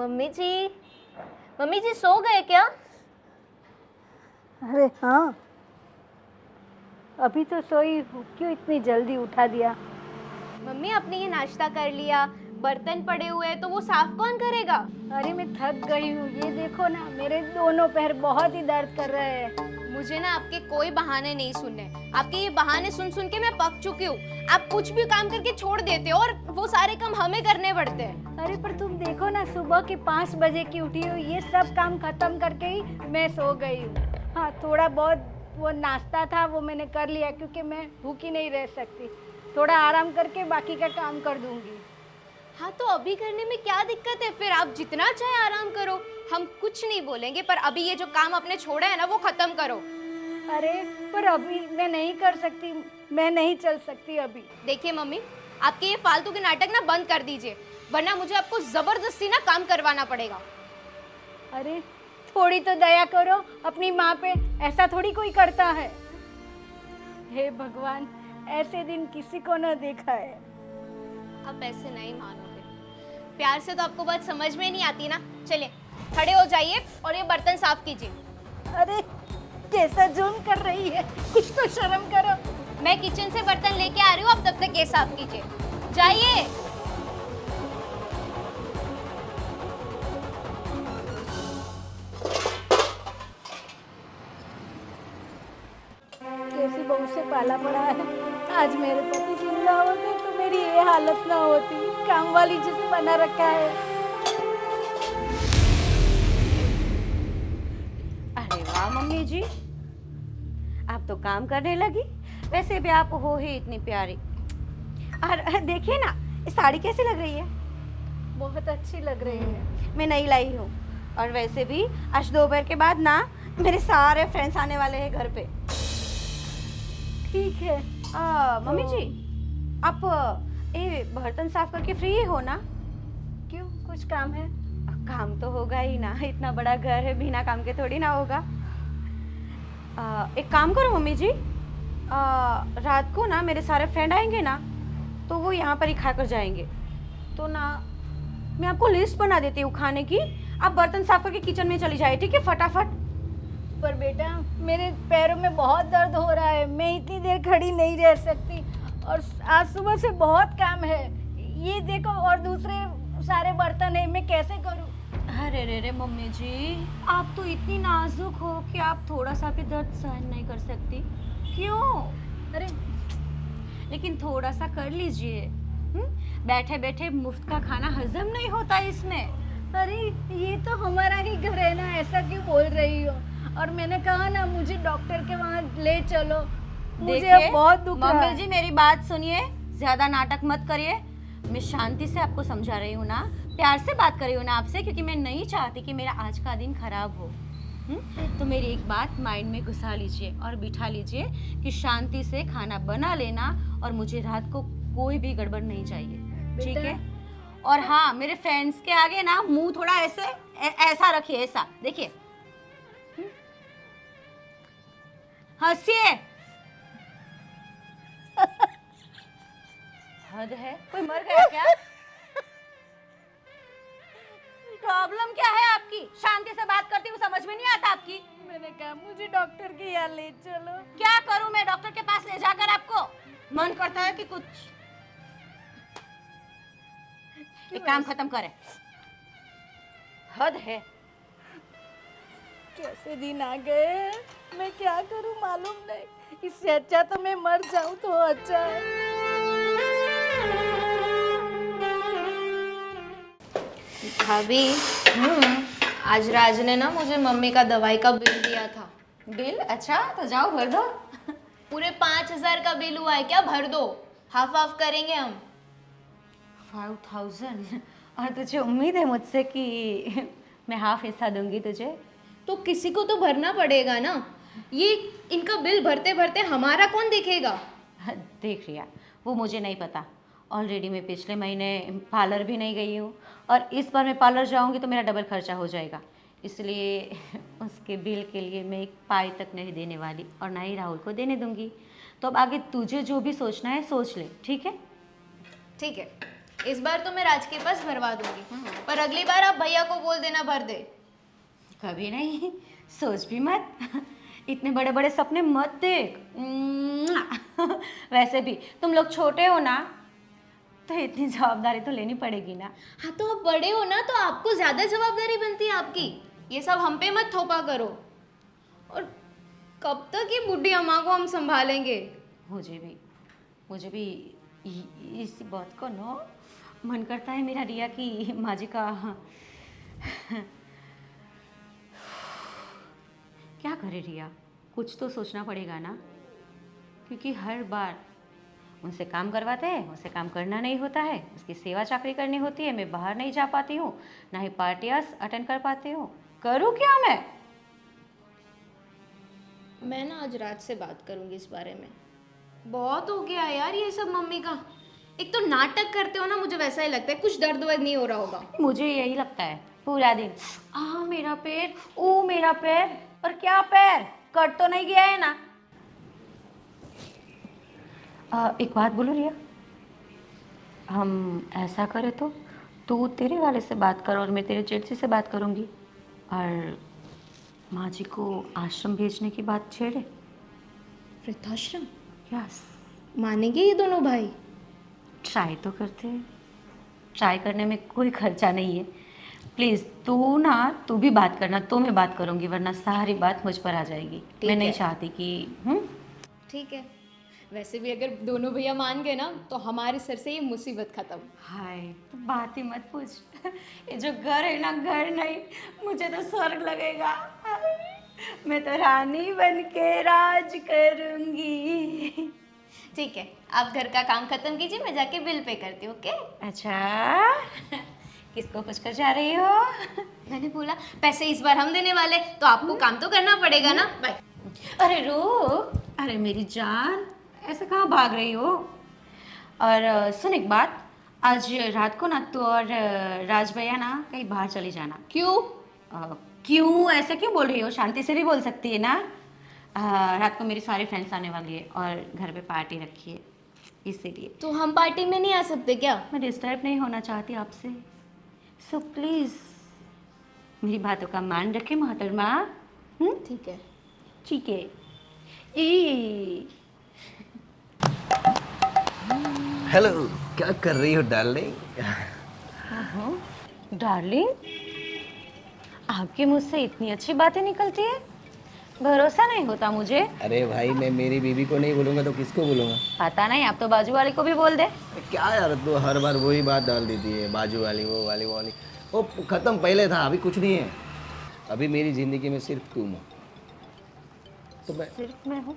Mummy जी, mummy जी सो गए क्या? अरे हाँ, अभी तो सोई हूँ, क्यों इतनी जल्दी उठा दिया? मम्मी आपने ये नाश्ता कर लिया, बर्तन पड़े हुए हैं तो वो साफ कौन करेगा? अरे मैं थक गई हूँ, ये देखो ना, मेरे दोनों पैर बहुत ही दर्द कर रहे हैं। मुझे ना आपके कोई बहाने नहीं सुनने। आपके ये बहाने सुन सुन के मैं पक चुकी हूँ। आप कुछ भी काम करके छोड़ देते हो और वो सारे काम हमें करने पड़ते हैं। अरे पर तुम देखो ना, सुबह के 5 बजे की उठी हूँ, ये सब काम खत्म करके ही मैं सो गई हूँ। हाँ, थोड़ा बहुत वो नाश्ता था वो मैंने कर लिया, क्योंकि मैं भूखी नहीं रह सकती। थोड़ा आराम करके बाकी का काम कर दूंगी। हाँ तो अभी करने में क्या दिक्कत है? फिर आप जितना चाहे आराम करो, हम कुछ नहीं बोलेंगे, पर अभी ये जो काम आपने छोड़ा है ना वो खत्म करो। अरे पर अभी मैं नहीं कर सकती, मैं नहीं चल सकती अभी। देखिए मम्मी, आपके ये फालतू के नाटक ना बंद कर दीजिए, वरना मुझे आपको जबरदस्ती ना काम करवाना पड़ेगा। अरे थोड़ी तो दया करो अपनी माँ पे, ऐसा थोड़ी कोई करता है। हे भगवान, ऐसे दिन किसी को न देखा है। आप ऐसे नहीं मानोगे, प्यार से तो आपको बात समझ में नहीं आती ना। चलिए खड़े हो जाइए और ये बर्तन साफ कीजिए। अरे कैसा जुर्म कर रही है, कुछ तो शर्म करो। मैं किचन से बर्तन लेके आ रही हूँ, आप तब तक ये साफ कीजिए, जाइए। कैसी बहू से पाला पड़ा है। आज मेरे पति जिंदा होते तो मेरी ये हालत ना होती। काम वाली जिसे बना रखा है। अरे वाह मम्मी जी, आप तो काम करने लगी। वैसे भी आप हो ही इतनी प्यारी। और देखिए ना, ये साड़ी कैसी लग रही है? बहुत अच्छी लग रही है। मैं नई लाई हूँ। और वैसे भी आज दोपहर के बाद ना मेरे सारे फ्रेंड्स आने वाले हैं घर पे। ठीक है। मम्मी जी, आप ये बर्तन साफ करके फ्री हो ना? क्यों, कुछ काम है? काम तो होगा ही ना, इतना बड़ा घर है, बिना काम के थोड़ी ना होगा। एक काम करो मम्मी जी, रात को ना मेरे सारे फ्रेंड आएंगे ना, तो वो यहाँ पर ही खा कर जाएंगे। तो ना मैं आपको लिस्ट बना देती हूँ खाने की, आप बर्तन साफ करके किचन में चली जाए, ठीक है? फटाफट। पर बेटा, मेरे पैरों में बहुत दर्द हो रहा है, मैं इतनी देर खड़ी नहीं रह सकती। और आज सुबह से बहुत काम है, ये देखो, और दूसरे सारे बर्तन है, मैं कैसे करूँ? अरे रे रे मम्मी जी, आप तो इतनी नाजुक हो कि आप थोड़ा सा भी दर्द सहन नहीं कर सकती। क्यों? अरे लेकिन थोड़ा सा कर लीजिए। बैठे बैठे मुफ्त का खाना हजम नहीं होता इसमें। अरे ये तो हमारा ही घर है ना, ऐसा क्यों बोल रही हो? और मैंने कहा ना, मुझे डॉक्टर के वहाँ ले चलो, मुझे अब बहुत दुख रहा मम्मी है। जी मेरी बात सुनिए, ज्यादा नाटक मत करिए। मैं शांति से आपको समझा रही हूँ ना, प्यार से बात कर रही हूँ ना आपसे, क्योंकि मैं नहीं चाहती कि मेरा आज का दिन खराब हो। तो मेरी एक बात माइंड में घुसा लीजिए और बिठा लीजिए कि शांति से खाना बना लेना, और मुझे रात को कोई भी गड़बड़ नहीं चाहिए, ठीक है? और हाँ, मेरे फ्रेंड्स के आगे ना मुंह थोड़ा ऐसे ऐसा रखिए, ऐसा देखिए, हंसिए। हद है, कोई मर गया क्या? प्रॉब्लम क्या है आपकी? शांति से बात करती हूँ, समझ में नहीं आता आपकी? मैंने कहा मुझे डॉक्टर के यहाँ ले चलो। क्या करूँ मैं डॉक्टर के पास ले जाकर? आपको मन करता है कि कुछ एक काम खत्म करे। हद है। कैसे दिन आ गए, मैं क्या करूं मालूम नहीं। इससे अच्छा तो मैं मर जाऊं तो अच्छा है। भाभी, आज राज ने ना मुझे मम्मी का दवाई का बिल दिया था। बिल? अच्छा, तो जाओ भर दो। पूरे 5,000 का बिल हुआ है, क्या भर दो? हाफ हाफ करेंगे हम। 5,000? और तुझे उम्मीद है मुझसे कि मैं हाफ हिस्सा दूंगी तुझे? तो किसी को तो भरना पड़ेगा ना। ये इनका बिल भरते भरते हमारा कौन देखेगा? देख रिया, वो मुझे नहीं पता। ऑलरेडी मैं पिछले महीने पार्लर भी नहीं गई हूँ, और इस बार मैं पार्लर जाऊँगी तो मेरा डबल खर्चा हो जाएगा। इसलिए उसके बिल के लिए मैं एक पाई तक नहीं देने वाली, और ना ही राहुल को देने दूँगी। तो अब आगे तुझे जो भी सोचना है सोच ले, ठीक है? ठीक है, इस बार तो मैं राज के पास भरवा दूंगी, पर अगली बार आप भैया को बोल देना भर दे। कभी नहीं, सोच भी मत। इतने बड़े बड़े सपने मत देख। वैसे भी तुम लोग छोटे हो ना, तो इतनी जवाबदारी तो लेनी पड़ेगी ना। हाँ तो आप बड़े हो ना, तो आपको ज्यादा जवाबदारी बनती है आपकी। ये सब हम पे मत थोपा करो। और कब तक ये बुढ़ी अम्मा को हम संभालेंगे? मुझे भी इस बात को ना मन करता है मेरा रिया की माँ जी का। क्या करे रिया, कुछ तो सोचना पड़ेगा ना, क्योंकि हर बार उनसे काम करवाते हैं, उनसे काम करना नहीं होता है, उसकी सेवा चाकरी करनी होती है, मैं बाहर नहीं जा पाती हूँ, ना ही पार्टियाँ अटेंड कर पाती हूँ। करूँ क्या मैं ना आज रात से बात करूंगी इस बारे में। बहुत हो गया यार ये सब मम्मी का। एक तो नाटक करते हो ना, मुझे वैसा ही लगता है कुछ दर्द वर्द नहीं हो रहा होगा। मुझे यही लगता है पूरा दिन, मेरा पैर, ओ मेरा पैर। और क्या पैर, कट तो नहीं गया है ना? एक बात बोलो रिया, हम ऐसा करें तो तू तेरे वाले से बात कर और मैं तेरे जेठसी से बात करूँगी, और माँ जी को आश्रम भेजने की बात छेड़े। वृद्धाश्रम? यस। मानेंगे ये दोनों भाई? ट्राई तो करते हैं, ट्राई करने में कोई खर्चा नहीं है। प्लीज़ तू भी बात करना, तो मैं बात करूँगी, वरना सारी बात मुझ पर आ जाएगी। मैं नहीं चाहती कि ठीक है। वैसे भी अगर दोनों भैया मान गए ना, तो हमारे सर से ये मुसीबत खत्म। हाय, तो बात ही मत पूछ। ये जो घर है ना, घर नहीं, मुझे तो स्वर्ग लगेगा। मैं तो रानी बन के राज करूँगी। ठीक है, आप घर का काम खत्म कीजिए, मैं जाके बिल पे करती हूँ। ओके? अच्छा, किसको पूछ कर जा रही हो? मैंने बोला पैसे इस बार हम देने वाले, तो आपको काम तो करना पड़ेगा ना। बाय। अरे रुक, अरे मेरी जान, ऐसे कहाँ भाग रही हो? और सुन एक बात, आज रात को ना तू और राज भैया ना कहीं बाहर चली जाना। क्यों? क्यों ऐसे क्यों बोल रही हो? शांति से भी बोल सकती है ना। रात को मेरी सारी फ्रेंड्स आने वाली है और घर पे पार्टी रखी है, इसीलिए। तो हम पार्टी में नहीं आ सकते क्या? मैं डिस्टर्ब नहीं होना चाहती आपसे, सो प्लीज़ मेरी बातों का मान रखें मोहतरमा। ठीक है। ठीक है। हेलो, क्या कर रही हो डार्लिंग? डार्लिंग, आपके मुंह से इतनी अच्छी बातें निकलती है, भरोसा नहीं होता मुझे। अरे भाई, मैं मेरी बीवी को नहीं बोलूँगा तो किसको बोलूँगा? पता नहीं, आप तो बाजू वाले को भी बोल दे। क्या यार, तू हर बार वही बात डाल देती है, बाजू वाली, वो वाली, वो वाली। वो खत्म पहले था, अभी कुछ नहीं है। अभी मेरी जिंदगी में सिर्फ तुम हो। तो मैं सिर्फ मैं हूँ?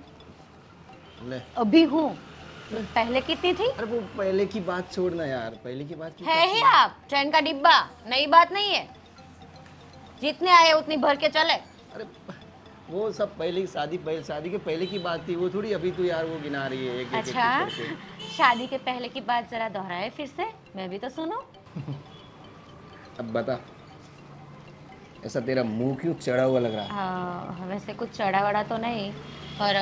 ले। अभी हूँ, पहले कितनी थी? अरे वो पहले की बात छोड़ना यार, पहले की बात क्यों है करती ही आप ट्रेन का डिब्बा, नई बात नहीं है। जितने आए उतनी भर के चले। अरे वो सब पहले शादी के पहले की बात थी, वो थोड़ी अभी तो यार वो गिना रही है एक अच्छा, करके। शादी के पहले की बात जरा दोहराए फिर से, मैं भी तो सुनूं। अब बता, ऐसा तेरा मुंह क्यों चढ़ा हुआ लग रहा है? वैसे कुछ चढ़ा वड़ा तो नहीं, पर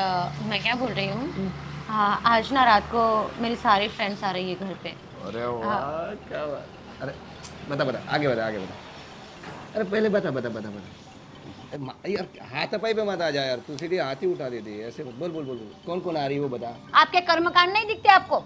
मैं क्या बोल रही हूँ, हाँ आज ना रात को मेरी सारी फ्रेंड्स आ रही है घर पे। अरे वाह, क्या बात। अरे बता, आगे बता। अरे पहले बता। यार हाथापाई पे मत आ जा यार, तू सीधे हाथ ही उठा देती है ऐसे। बोल। कौन आ रही है वो बता। आपके कर्मकांड नहीं दिखते आपको?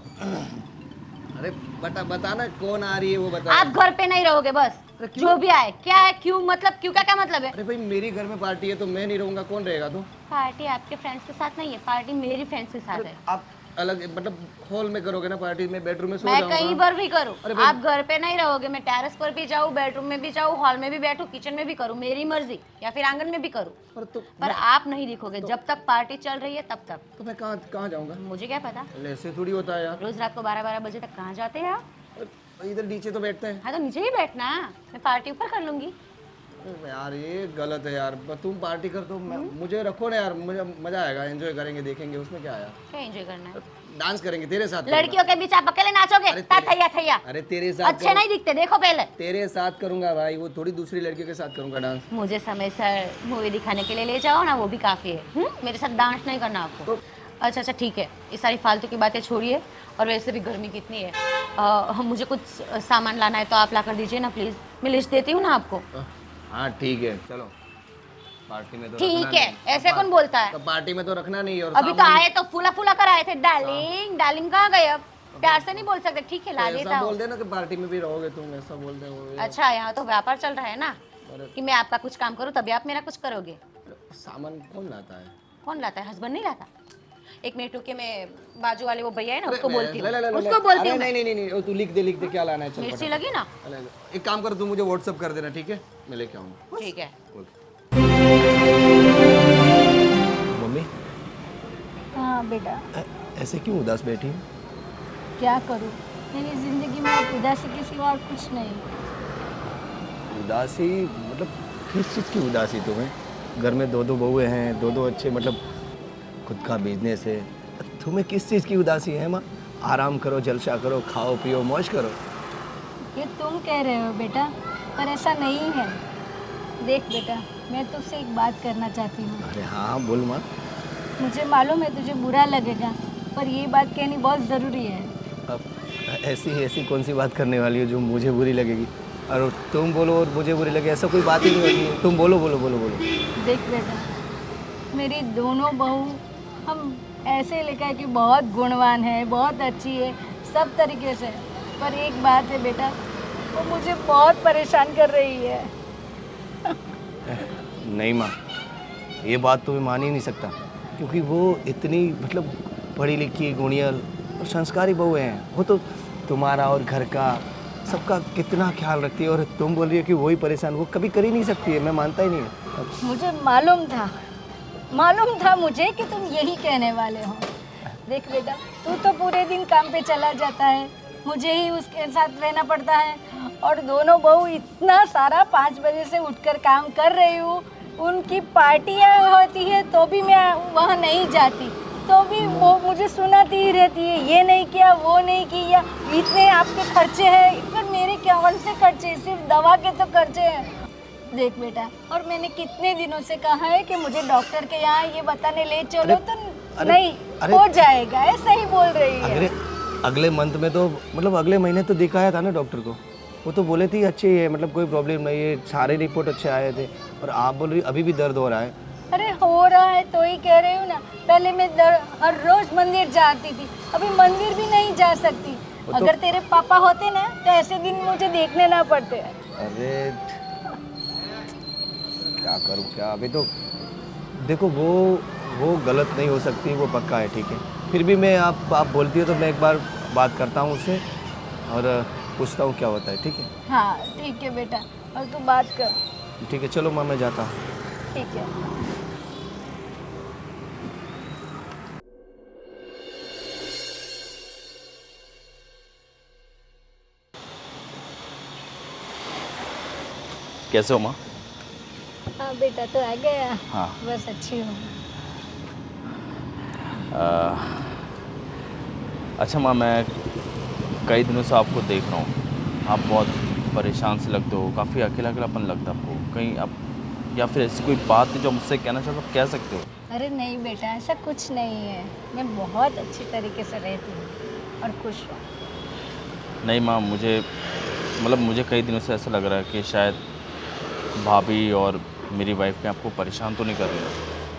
अरे बता ना, कौन आ रही है वो बता। आप घर पे नहीं रहोगे बस, जो भी आए। क्या है, क्यों मतलब, क्यों का क्या मतलब है? अरे भाई, मेरी घर में पार्टी है तो मैं नहीं रहूंगा, कौन रहेगा तू? पार्टी आपके फ्रेंड्स के साथ नहीं है, पार्टी मेरी फ्रेंड्स के साथ है। आप अलग मतलब हॉल में करोगे ना पार्टी? में बेडरूम में सो मैं जाऊंगा। कहीं पर भी करूँ, अरे भाई- आप घर पे नहीं रहोगे। मैं टेरेस पर भी जाऊँ, बेडरूम में भी जाऊँ, हॉल में भी बैठूँ, किचन में भी करूँ, मेरी मर्जी, या फिर आंगन में भी करूँ, और तो पर आप नहीं दिखोगे जब तक पार्टी चल रही है तब तक। तो मैं कहाँ जाऊंगा? मुझे क्या पता, ऐसे थोड़ी होता है यार। रोज रात को 12-12 बजे तक कहाँ जाते हैं आप? इधर नीचे तो बैठते हैं। हाँ तो नीचे ही बैठना, मैं पार्टी ऊपर कर लूंगी। यार ये गलत है यार, तुम पार्टी कर तो मुझे रखो ना यार, मुझे मजा आएगा, एंजॉय करेंगे, देखेंगे, उसमें क्या आया। क्या एंजॉय करना है? डांस करेंगे तेरे साथ। लड़कियों के बीच आप अकेले नाचोगे? अरे थैया अरे तेरे साथ अच्छे नहीं दिखते, देखो पहले। तेरे साथ करूंगा भाई, वो थोड़ी दूसरी लड़कियों के साथ करूंगा डांस। मुझे समय से मूवी दिखाने के लिए ले जाओ ना, वो भी काफी है। मेरे साथ डांस नहीं करना आपको। अच्छा ठीक है, ये सारी फालतू की बातें छोड़िए और वैसे भी गर्मी कितनी है। मुझे कुछ सामान लाना है तो आप ला कर दीजिए ना प्लीज़, मैं लिस्ट देती हूँ ना आपको। हाँ ठीक है, चलो पार्टी में तो ठीक रखना है, नहीं। ऐसे कौन बोलता है? तो पार्टी में तो रखना नहीं। और अभी तो सामान- आए तो फूला फूला कर आए थे, डार्लिंग डार्लिंग कहाँ गए? अब प्यार से नहीं बोल सकते, ठीक है ला तो देता ऐसा हूँ। बोल देना कि पार्टी में भी रहोगे तुम, ऐसा बोल दे वो। अच्छा, यहाँ तो व्यापार चल रहा है ना अरे कि मैं आपका कुछ काम करूँ तभी आप मेरा कुछ करोगे। सामान कौन लाता है? कौन लाता है? हस्बैंड नहीं लाता। एक मिनट रुके, मैं बाजू वाले वो भैया है ना अरे उसको बोलती ले, ले, ले, हूँ, ले, उसको बोलती अरे हूँ। नहीं नहीं नहीं नहीं, तू लिख दे क्या लाना है, चल मिर्ची फटाफट। लगी ना? अरे, एक काम कर, तू मुझे व्हाट्सअप कर देना, ठीक है, मैं लेके आऊँगा। ठीक है। मम्मी हाँ बेटा, ऐसे क्यों उदास बैठी? क्या करूँ, मेरी ज़िंदगी में अब उदासी के सिवा और कुछ नहीं। उदासी मतलब किस चीज़ की उदासी तुम्हें? घर में दो बहुएं हैं, दो अच्छे मतलब खुद का बिजनेस है, तुम्हें किस चीज़ की उदासी है माँ? आराम करो, जलसा करो, खाओ पियो, मौज करो। ये तुम कह रहे हो बेटा, पर ऐसा नहीं है। देख बेटा, मैं तुझसे एक बात करना चाहती हूँ। अरे हाँ बोल माँ। मुझे मालूम है तुझे बुरा लगेगा, पर ये बात कहनी बहुत ज़रूरी है। अब ऐसी कौन सी बात करने वाली हो जो मुझे बुरी लगेगी? और तुम बोलो और मुझे बुरी लगे, ऐसा कोई बात ही नहीं होती है। तुम बोलो बोलो बोलो बोलो। देख बेटा, मेरी दोनों बहू हम ऐसे लेकर कि बहुत गुणवान है, बहुत अच्छी है सब तरीके से, पर एक बात है बेटा, वो मुझे बहुत परेशान कर रही है। नहीं माँ, ये बात तो मैं मान ही नहीं सकता, क्योंकि वो इतनी मतलब पढ़ी लिखी, गुणियल और संस्कारी बहू हैं। वो तो तुम्हारा और घर का सबका कितना ख्याल रखती है, और तुम बोल रही हो कि वही परेशान, वो कभी कर ही नहीं सकती है। मैं मानता ही नहीं हूँ। मुझे मालूम था मुझे कि तुम यही कहने वाले हो। देख बेटा, तू तो पूरे दिन काम पे चला जाता है, मुझे ही उसके साथ रहना पड़ता है, और दोनों बहू इतना सारा 5 बजे से उठकर काम कर रही हूँ। उनकी पार्टियाँ होती है तो भी मैं वहाँ नहीं जाती, तो भी वो मुझे सुनाती ही रहती है, ये नहीं किया, वो नहीं किया, इतने आपके खर्चे हैं। पर मेरे क्या कौन से खर्चे, सिर्फ दवा के तो खर्चे हैं। देख बेटा, और मैंने कितने दिनों से कहा है कि मुझे डॉक्टर के यहाँ ये बताने ले चलो, तो नहीं हो जाएगा, ऐसा ही बोल रही है। अगले मंथ में तो मतलब अगले महीने तो दिखाया था ना डॉक्टर को, वो तो बोले थे अच्छी है, मतलब कोई प्रॉब्लम नहीं है, सारे रिपोर्ट अच्छे आए थे। और आप बोल रही अभी भी दर्द हो रहा है। अरे हो रहा है तो ही कह रही हूँ ना, पहले मैं हर रोज मंदिर जाती थी, अभी मंदिर भी नहीं जा सकती। अगर तेरे पापा होते ना तो ऐसे दिन मुझे देखने ना पड़ते। अरे क्या करूँ क्या, अभी तो देखो वो गलत नहीं हो सकती, वो पक्का है, ठीक है। फिर भी मैं आप बोलती हो तो मैं एक बार बात करता हूँ उससे और पूछता हूँ क्या होता है, ठीक है? हाँ ठीक है बेटा, और तू बात कर। ठीक है, चलो माँ मैं जाता हूँ। ठीक है। कैसे हो माँ? हाँ बेटा, तो आ गया। हाँ। बस अच्छी हूँ। अच्छा माँ, मैं कई दिनों से आपको देख रहा हूँ, आप बहुत परेशान से लगते हो, काफ़ी अकेला अकेलापन लगता है आपको। कहीं आप या फिर ऐसी कोई बात है जो मुझसे कहना चाहते हो, आप कह सकते हो। अरे नहीं बेटा, ऐसा कुछ नहीं है, मैं बहुत अच्छी तरीके से रहती हूँ और खुश हूँ। नहीं माँ, मुझे कई दिनों से ऐसा लग रहा है कि शायद भाभी और मेरी वाइफ ने आपको परेशान तो नहीं कर रही है।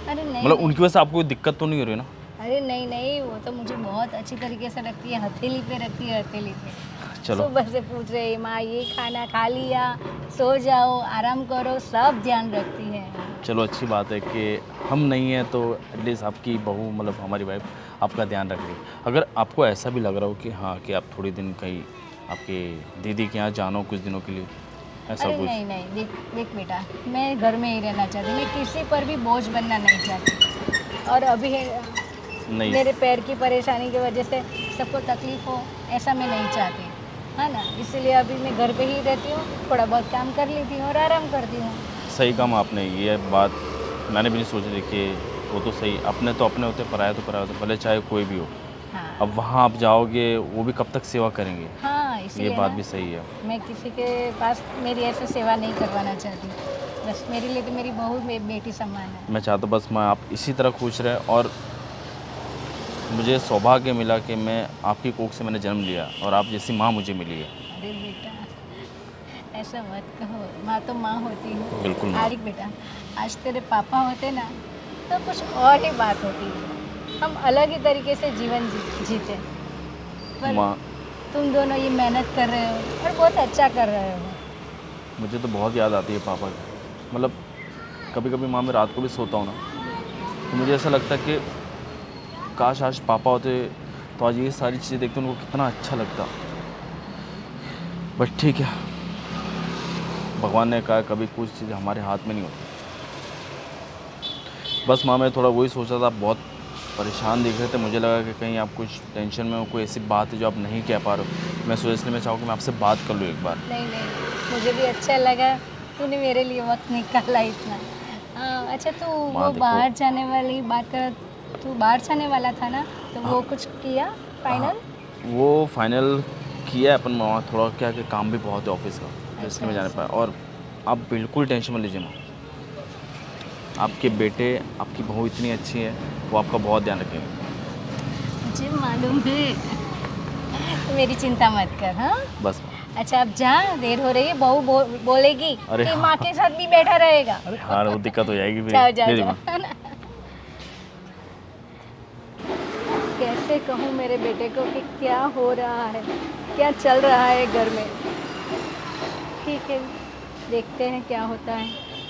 अरे नहीं मतलब नहीं। उनकी वजह से आपको कोई दिक्कत तो नहीं हो रही ना? अरे नहीं नहीं, वो तो मुझे बहुत अच्छी तरीके से रखती है, हथेली पे रखती है, हथेली पे। चलो। सुबह से पूछ रही माँ ये खाना खा लिया, सो जाओ, आराम करो, सब ध्यान रखती है। चलो अच्छी बात है कि हम नहीं हैं तो एटलीस्ट आपकी बहू मतलब हमारी वाइफ आपका ध्यान रख रही है। अगर आपको ऐसा भी लग रहा हो कि हाँ कि आप थोड़ी दिन कहीं आपके दीदी के यहाँ जानो कुछ दिनों के लिए, ऐसा अरे कुछ? नहीं नहीं, देख बेटा, मैं घर में ही रहना चाहती, मैं किसी पर भी बोझ बनना नहीं चाहती। और अभी नहीं, मेरे पैर की परेशानी की वजह से सबको तकलीफ हो, ऐसा मैं नहीं चाहती, है ना। इसलिए अभी मैं घर पे ही रहती हूँ, थोड़ा बहुत काम कर लेती हूँ और आराम करती हूँ। सही काम आपने, ये बात मैंने भी नहीं सोची थी कि वो तो सही, अपने तो अपने होते, पराये तो पराये होते, भले चाहे कोई भी हो। हाँ अब वहाँ आप जाओगे, वो भी कब तक सेवा करेंगे? हाँ, इसलिए ये बात ना, भी सही है। मैं किसी के पास मेरी ऐसे सेवा नहीं करवाना चाहती। बस मेरे लिए तो मेरी बहू बेटी समान है। मैं चाहता हूँ बस मैं आप इसी तरह खुश रहे और मुझे सौभाग्य मिला कि मैं आपकी कोख से मैंने जन्म लिया और आप जैसी माँ मुझे मिली है। अरे बेटा ऐसा मत कहो, माँ तो माँ होती है। बिल्कुल माँ। आरिक बेटा, आज तेरे पापा होते ना तो कुछ और ही बात होती। हम अलग ही तरीके से जीवन जीते। पर माँ, तुम दोनों ये मेहनत कर रहे हो और बहुत अच्छा कर रहे हो। मुझे तो बहुत याद आती है पापा की। मतलब कभी कभी माँ मैं रात को भी सोता हूँ ना तो मुझे ऐसा लगता है कि काश आज पापा होते तो आज ये सारी चीज़ें देखते उनको कितना अच्छा लगता। बट ठीक है, भगवान ने कहा कभी कुछ चीज़ें हमारे हाथ में नहीं होती। बस माँ मैं थोड़ा वही सोच रहा था, आप बहुत परेशान दिख रहे थे, मुझे लगा कि कहीं आप कुछ टेंशन में हो, कोई ऐसी बात है जो आप नहीं कह पा रहे हो। मैं सोचा इसलिए मैं चाहूँ कि मैं आपसे बात कर लूँ एक बार। नहीं, मुझे भी अच्छा लगा तूने मेरे लिए वक्त निकाला इतना। अच्छा तो माँ वो देखो। बाहर जाने वाली बात कर, तू बाहर जाने वाला था ना, तो वो कुछ किया फाइनल? वो फाइनल किया है अपन, वहाँ थोड़ा क्या कि काम भी बहुत है ऑफिस का, तो इसलिए मैं जाने पाया। और आप बिल्कुल टेंशन मत लीजिए माँ, आपके बेटे आपकी बहू इतनी अच्छी है, वो आपका बहुत ध्यान रखेंगे। मुझे मालूम है, मेरी चिंता मत कर। हाँ बस। अच्छा अब जा, देर हो रही है, बहू बोलेगी अरे कि हाँ। माँ के साथ भी बैठा रहेगा। अरे हाँ, वो दिक्कत हो जाएगी फिर। जाओ ले ली जाओ माँ। जाओ। कैसे कहूँ मेरे बेटे को कि क्या हो रहा है, क्या चल रहा है घर में। ठीक है, देखते हैं क्या होता है,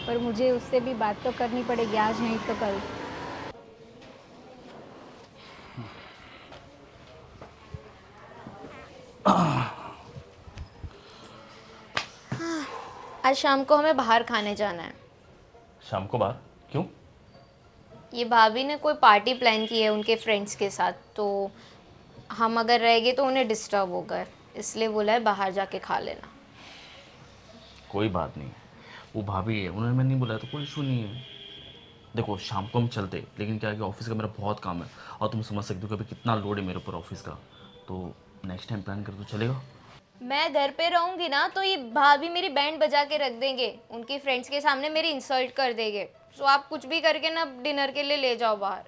पर मुझे उससे भी बात तो करनी पड़ेगी, आज नहीं तो कल। आज शाम को हमें बाहर खाने जाना है। शाम को बाहर क्यों? ये भाभी ने कोई पार्टी प्लान की है उनके फ्रेंड्स के साथ, तो हम अगर रह गए तो उन्हें डिस्टर्ब होगा, इसलिए बोला है बाहर जाके खा लेना। कोई बात नहीं, वो भाभी है, उन्होंने मैंने नहीं बुलाया तो कोई इशू नहीं है। देखो शाम को हम चलते, लेकिन क्या है कि ऑफिस का मेरा बहुत काम है और तुम समझ सकते हो कि अभी कितना लोड है मेरे ऊपर ऑफिस का, तो नेक्स्ट टाइम प्लान कर तो चलेगा। मैं घर पे रहूंगी ना तो ये भाभी मेरी बैंड बजा के रख देंगे, उनकी फ्रेंड्स के सामने मेरी इंसल्ट कर देंगे। सो आप कुछ भी करके ना डिनर के लिए ले जाओ बाहर।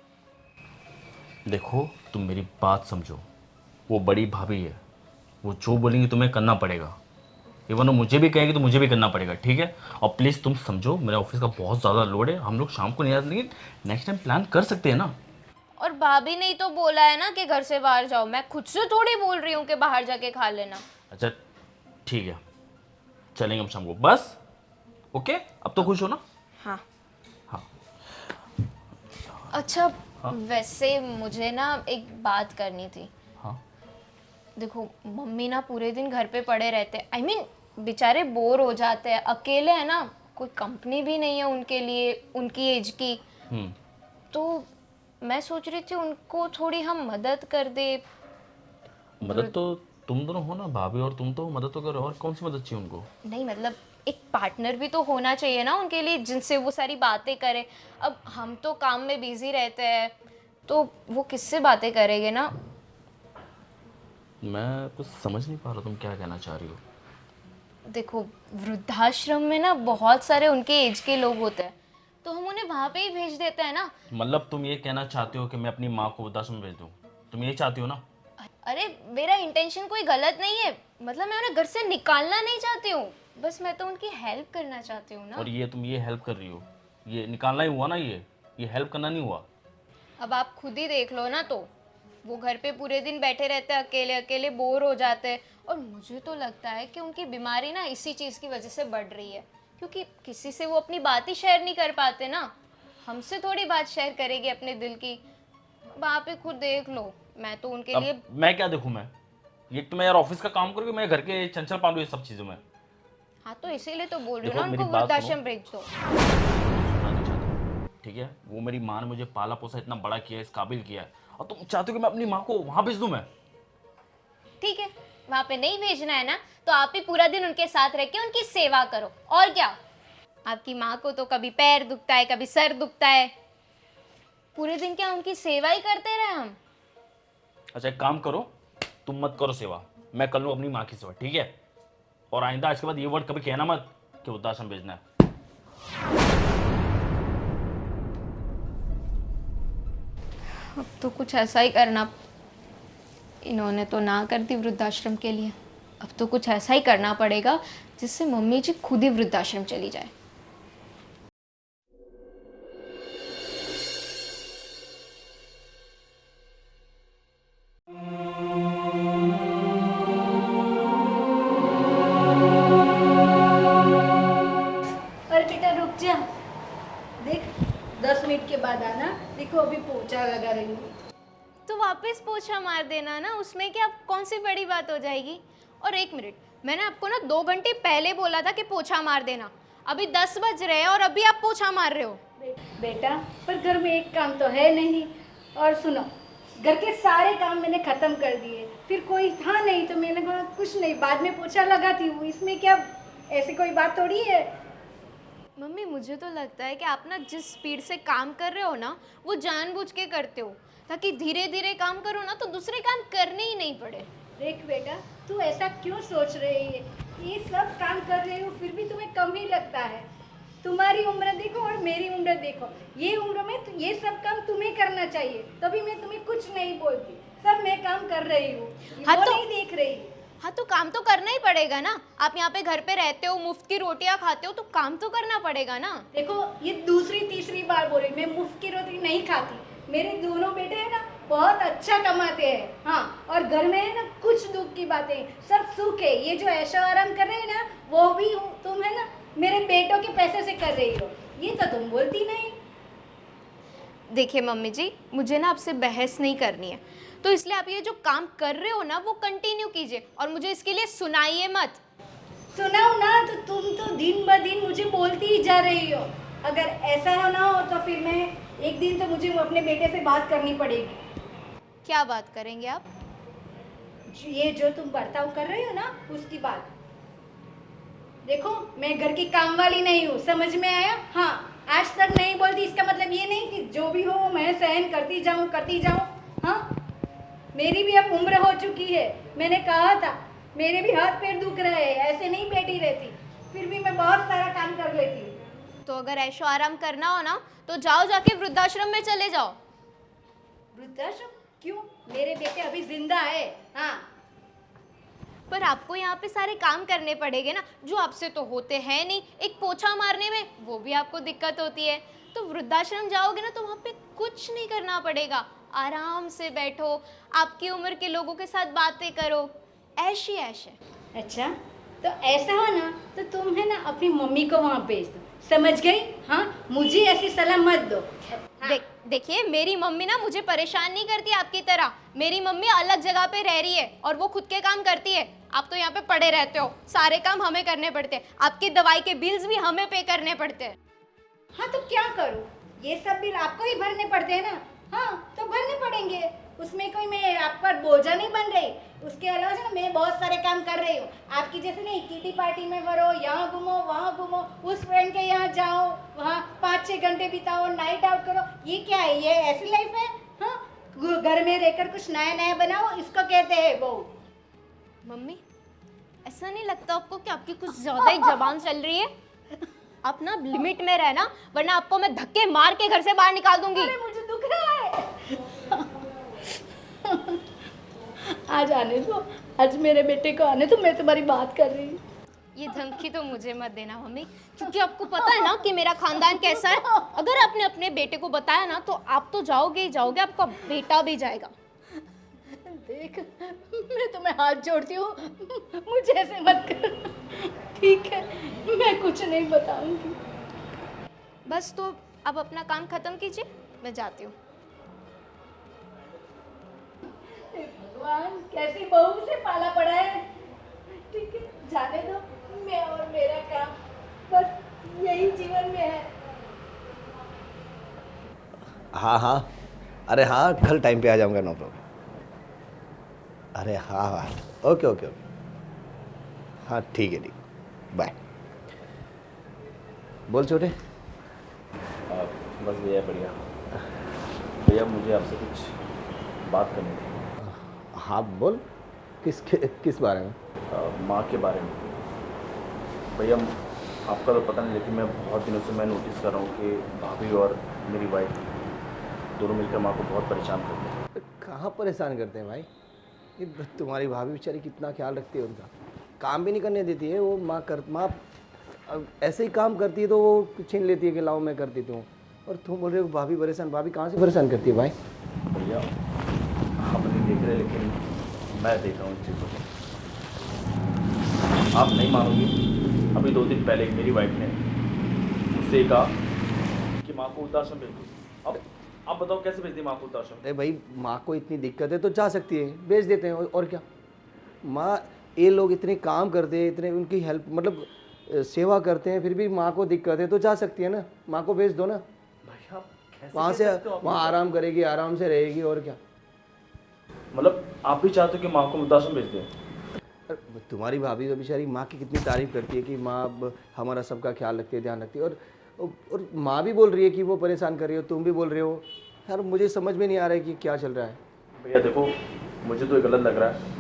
देखो तुम मेरी बात समझो, वो बड़ी भाभी है, वो जो बोलेंगी तुम्हें करना पड़ेगा। इवन वो मुझे भी कहेंगे तो मुझे भी करना पड़ेगा, ठीक है? और प्लीज़ तुम समझो, मेरा ऑफिस का बहुत ज़्यादा लोड है, हम लोग शाम को नहीं आते, लेकिन नेक्स्ट टाइम प्लान कर सकते हैं ना। और भाभी ने ही तो बोला है ना कि घर से बाहर जाओ, मैं खुद से थोड़ी बोल रही हूँ कि बाहर जाके खा लेना। अच्छा ठीक है, चलेंगे हम शाम को, बस। ओके, अब तो खुश हो ना? हाँ हाँ। अच्छा वैसे मुझे ना एक बात करनी थी। हाँ। देखो मम्मी ना पूरे दिन घर पे पड़े रहते हैं, I mean, बेचारे बोर हो जाते हैं, अकेले है ना, कोई कंपनी भी नहीं है उनके लिए उनकी एज की। तो मैं सोच रही थी उनको थोड़ी हम मदद कर दे। मदद तो तुम दोनों हो ना, भाभी और तुम, तो मदद तो करो, और कौन सी मदद चाहिए उनको? नहीं मतलब एक पार्टनर भी तो होना चाहिए ना उनके लिए, जिनसे वो सारी बातें करे। अब हम तो काम में बिजी रहते हैं, तो वो किससे बातें करेंगे ना। मैं कुछ समझ नहीं पा रहा तुम क्या कहना चाह रही हो। देखो वृद्धाश्रम में ना बहुत सारे उनके एज के लोग होते हैं, तो हम उन्हें वहाँ पे ही भेज देते हैं ना। मतलब तुम ये कहना चाहते हो कि मैं अपनी माँ को वृद्धाश्रम में भेज दूँ? तुम ये चाहती हो ना? अरे मेरा इंटेंशन कोई गलत नहीं है, मतलब मैं उन्हें घर से निकालना नहीं चाहती हूँ, बस मैं तो उनकी हेल्प करना चाहती हूँ ना। और ये तुम ये हेल्प कर रही हो, ये निकालना ही हुआ ना, ये हेल्प करना नहीं हुआ। अब आप खुद ही देख लो ना, तो वो घर पे पूरे दिन बैठे रहते हैं, अकेले अकेले बोर हो जाते हैं। और मुझे तो लगता है कि उनकी बीमारी ना इसी चीज़ की वजह से बढ़ रही है, क्योंकि किसी से वो अपनी बात ही शेयर नहीं कर पाते ना। हमसे थोड़ी बात शेयर करेगी अपने दिल की। अब आप ही खुद देख लो, मैं तो उनके लिए। अब मैं क्या देखूं? मैं ये तो मैं यार ऑफिस का काम करूँगी, मैं घर के चंचल पालू ये सब चीज़ों में। हाँ तो इसीलिए तो बोल रही हूँ देखो, ना, मेरी उनको बात वृद्धाश्रम भेज दो। सुनना नहीं चाहती, ठीक है? वो मेरी माँ ने मुझे पाला पोसा, इतना बड़ा किया है, इस काबिल किया है, और तुम चाहते हो कि मैं अपनी माँ को वहाँ भेज दूँ? मैं ठीक है, वहाँ पे नहीं भेजना है ना, तो आप ही पूरा दिन उनके साथ रह के उनकी सेवा करो, और क्या। आपकी माँ को तो कभी पैर दुखता है, कभी सर दुखता है, पूरे दिन क्या उनकी सेवा ही करते रहे हम। अच्छा एक काम करो, तुम मत करो सेवा, मैं कर लूँ अपनी माँ की सेवा, ठीक है? और आइंदा आज के बाद ये वर्ड कभी कहना मत कि वृद्धाश्रम भेजना है। अब तो कुछ ऐसा ही करना, इन्होंने तो ना कर दी वृद्धाश्रम के लिए, अब तो कुछ ऐसा ही करना पड़ेगा जिससे मम्मी जी खुद ही वृद्धाश्रम चली जाए। अरे बेटा रुक जा, देख 10 मिनट के बाद आना। देखो अभी पोछा लगा रही हूँ। तो वापस पोछा मार देना ना, उसमें क्या कौन सी बड़ी बात हो जाएगी। और 1 मिनट, मैंने आपको ना 2 घंटे पहले बोला था कि पोछा मार देना, अभी 10 बज रहे हैं और अभी आप पोछा मार रहे हो। बेटा पर घर में एक काम तो है नहीं। और सुनो, घर के सारे काम मैंने ख़त्म कर दिए, फिर कोई था नहीं तो मैंने कहा कुछ नहीं, बाद में पोछा लगाती हूँ, इसमें क्या ऐसी कोई बात थोड़ी है। मम्मी मुझे तो लगता है कि आप ना जिस स्पीड से काम कर रहे हो ना, वो जानबूझ के करते हो, ताकि धीरे धीरे काम करो ना तो दूसरे काम करने ही नहीं पड़े। देख बेटा, तू ऐसा क्यों सोच रही है? ये सब काम कर रही हो फिर भी तुम्हें कम ही लगता है। तुम्हारी उम्र देखो और मेरी उम्र देखो, ये उम्र में तो ये सब काम तुम्हें करना चाहिए, तभी मैं तुम्हें कुछ नहीं बोलती। सब मैं काम कर रही हूँ, हाँ वो तो- नहीं देख रही। हाँ तो काम तो करना ही पड़ेगा ना, आप यहाँ पे घर पे रहते हो, मुफ्त की रोटियाँ खाते हो, तो काम तो करना पड़ेगा ना। देखो ये दूसरी तीसरी बार बोल रही, मैं मुफ्त की रोटी नहीं खाती। मेरे दोनों बेटे हैं ना बहुत अच्छा कमाते हैं, हाँ, और घर में है ना कुछ दुख की बातें, सब सुख है। ये जो ऐशो आराम कर रहे हैं ना, वो भी तुम है ना मेरे बेटों के पैसे से कर रही हो, ये तो तुम बोलती नहीं। देखिए मम्मी जी, मुझे ना आपसे बहस नहीं करनी है, तो इसलिए आप ये जो काम कर रहे हो ना वो कंटिन्यू कीजिए और मुझे इसके लिए सुनाइए मत। सुनाओ ना, तो तुम तो दिन ब दिन मुझे बोलती ही जा रही हो। अगर ऐसा ना हो तो फिर मैं एक दिन तो मुझे अपने बेटे से बात करनी पड़ेगी। क्या बात करेंगे आप? ये जो तुम बर्ताव कर रही हो ना उसकी बात। देखो मैं घर की काम वाली नहीं हूँ, समझ में आया? हाँ, आज तक नहीं बोलती इसका मतलब ये नहीं कि जो भी हो मैं सहन करती जाऊँ। हाँ, मेरी भी अब उम्र हो चुकी है। मैंने कहा था मेरे भी हाथ पैर दुख रहे हैं, ऐसे नहीं बैठी रहती, फिर भी मैं बहुत सारा काम कर लेती हूँ। तो अगर ऐशो आराम करना हो ना तो जाओ, जाके वृद्धाश्रम में चले जाओ। वृद्धाश्रम क्यों? मेरे बेटे अभी जिंदा है। हाँ, पर आपको यहाँ पे सारे काम करने पड़ेंगे ना, जो आपसे तो होते हैं नहीं। एक पोछा मारने में वो भी आपको दिक्कत होती है। तो वृद्धाश्रम जाओगे ना तो वहाँ पे कुछ नहीं करना पड़ेगा, आराम से बैठो, आपकी उम्र के लोगों के साथ बातें करो, ऐश ही ऐश है। अच्छा तो ऐसा हो ना तो तुम है ना अपनी मम्मी को वहाँ भेज दो, समझ गई? हाँ, मुझे ऐसी सलाह मत दो। हाँ। देखिए मेरी मम्मी ना मुझे परेशान नहीं करती आपकी तरह। मेरी मम्मी अलग जगह पे रह रही है और वो खुद के काम करती है। आप तो यहाँ पे पड़े रहते हो, सारे काम हमें करने पड़ते हैं, आपकी दवाई के बिल्स भी हमें पे करने पड़ते हैं। हाँ तो क्या करूँ, ये सब बिल आपको ही भरने पड़ते हैं ना। हाँ तो भरने पड़ेंगे, उसमें कोई मैं आप पर बोझा नहीं बन रही। उसके अलावा जो ना मैं बहुत सारे काम कर रही हूँ, आपकी जैसे नहीं किटी पार्टी में भरो, यहाँ घूमो वहाँ घूमो, उस फ्रेंड के यहाँ जाओ, वहाँ 5-6 घंटे बिताओ, नाइट आउट करो। ये क्या है, ये ऐसी लाइफ है? हाँ, घर में रहकर कुछ नया नया बनाओ, इसको कहते हैं बहू। मम्मी ऐसा नहीं लगता आपको कि आपकी कुछ ज़्यादा ही जबान चल रही है? आप ना लिमिट में रहना, वरना आपको मैं धक्के मार के घर से बाहर निकाल दूंगी। अरे मुझे दुख रहा है। आज आने दो, आज मेरे बेटे को आने दो, मैं तुम्हारी बात कर रही हूँ। ये धमकी तो मुझे मत देना मम्मी, क्योंकि आपको पता है ना कि मेरा खानदान कैसा है। अगर आपने अपने बेटे को बताया ना तो आप तो जाओगे ही जाओगे, आपका बेटा भी जाएगा। देख, मैं तुम्हें हाथ जोड़ती हूँ, मुझे ऐसे मत कर, ठीक है? मैं कुछ नहीं बताऊंगी। बस तो अब अपना काम खत्म कीजिए, मैं जाती हूँ। भगवान, कैसी बहू से पाला पड़ा है। ठीक है, जाने दो, मैं और मेरा काम, बस यही जीवन में है। हाँ हाँ, अरे हाँ, कल टाइम पे आ जाऊँगा, नो प्रॉब्लम। अरे हाँ हाँ, ओके ओके ओके, हाँ ठीक है, ठीक, बाय। बोल छोटे। बस भैया बढ़िया। भैया मुझे आपसे कुछ बात करनी थी। हाँ बोल, किस बारे में? माँ के बारे में। भैया आपका तो पता नहीं, लेकिन मैं बहुत दिनों से मैं नोटिस कर रहा हूँ कि भाभी और मेरी वाइफ दोनों मिलकर माँ को बहुत परेशान करते हैं। तो कहाँ परेशान करते हैं भाई? ये तुम्हारी भाभी बेचारी कितना ख्याल रखती है उनका, काम भी नहीं करने देती है वो। माँ अब ऐसे ही काम करती है तो वो छीन लेती है कि लाओ मैं कर देती हूँ। और तुम बोल रहे हो भाभी परेशान, भाभी कहाँ से परेशान करती है भाई? भैया आप नहीं देख रहे लेकिन मैं देख रहा हूँ इस चीज़ों को। आप नहीं मानोगे, अभी 2 दिन पहले मेरी वाइफ ने मुझसे कहा कि माँ को वृद्धाश्रम भेज दो। अब आप बताओ कैसे भेज दी माँ को वृद्धाश्रम? अरे भाई माँ को इतनी दिक्कत है तो जा सकती है, भेज देते हैं और क्या। माँ ये लोग इतने काम करते हैं, इतने उनकी हेल्प मतलब सेवा करते हैं, फिर भी माँ को दिक्कत है तो जा सकती है ना, माँ को भेज दो ना। भाई आप कैसे वहाँ कह से सकते हो आप? वहाँ आराम करेगी, आराम से रहेगी और क्या। मतलब आप भी चाहते हो कि माँ को वृद्धाश्रम भेज दें? अरे तुम्हारी भाभी तो बेचारी माँ की कितनी तारीफ करती है कि माँ अब हमारा सबका ख्याल रखती है, ध्यान रखती है। और माँ भी बोल रही है कि वो परेशान कर रही हो, तुम भी बोल रहे हो। यार मुझे समझ में नहीं आ रहा है कि क्या चल रहा है। भैया देखो, मुझे तो ये गलत लग रहा है,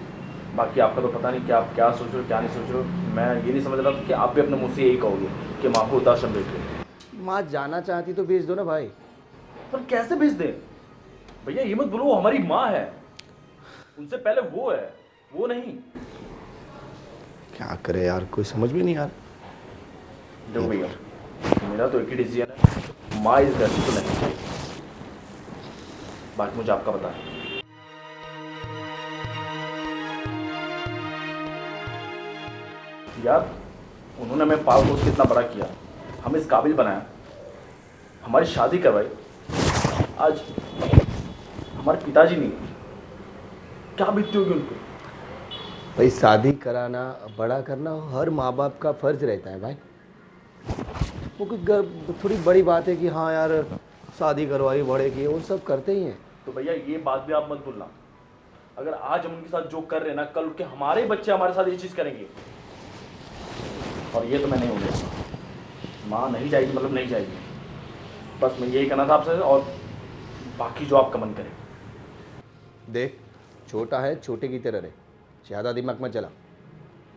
बाकी आपका तो पता नहीं कि आप क्या सोच रहे हो क्या नहीं सोच रहे हो। मैं ये नहीं समझ रहा था कि आप भी अपने मुँह से यही कहोगे कि माँ को वृद्धाश्रम भेज दो। माँ जाना चाहती तो भेज दो ना भाई। पर कैसे भेज दें भैया? ये मत बोलो वो हमारी माँ है, उनसे पहले वो है, वो नहीं। क्या करे यार, कोई समझ में नहीं आ रहा। देखो भैया, मेरा तो एक ही डिसीजन है, माँ इस घर से तो नहीं चाहिए। बाकी मुझे आपका पता है। यार उन्होंने हमें पाल पोस के इतना बड़ा किया, हमें इस काबिल बनाया, हमारी शादी करवाई। आज हमारे पिताजी नहीं, क्या बीतती होगी उनको? भाई शादी कराना, बड़ा करना हर माँ बाप का फर्ज रहता है भाई। वो कोई थोड़ी बड़ी बात है कि हाँ यार शादी करवाई, बड़े की, वो सब करते ही हैं। तो भैया ये बात भी आप मत भूलना, अगर आज हम उनके साथ जो कर रहे हैं ना, कल के हमारे बच्चे हमारे साथ ये चीज़ करेंगे। और ये तो मैं नहीं होंगे, माँ नहीं जाएगी मतलब नहीं जाएगी। बस मैं यही कहना था आपसे, और बाकी जो आपका मन करे। देख छोटा है, छोटे की तरह रहे, ज़्यादा दिमाग मत चला।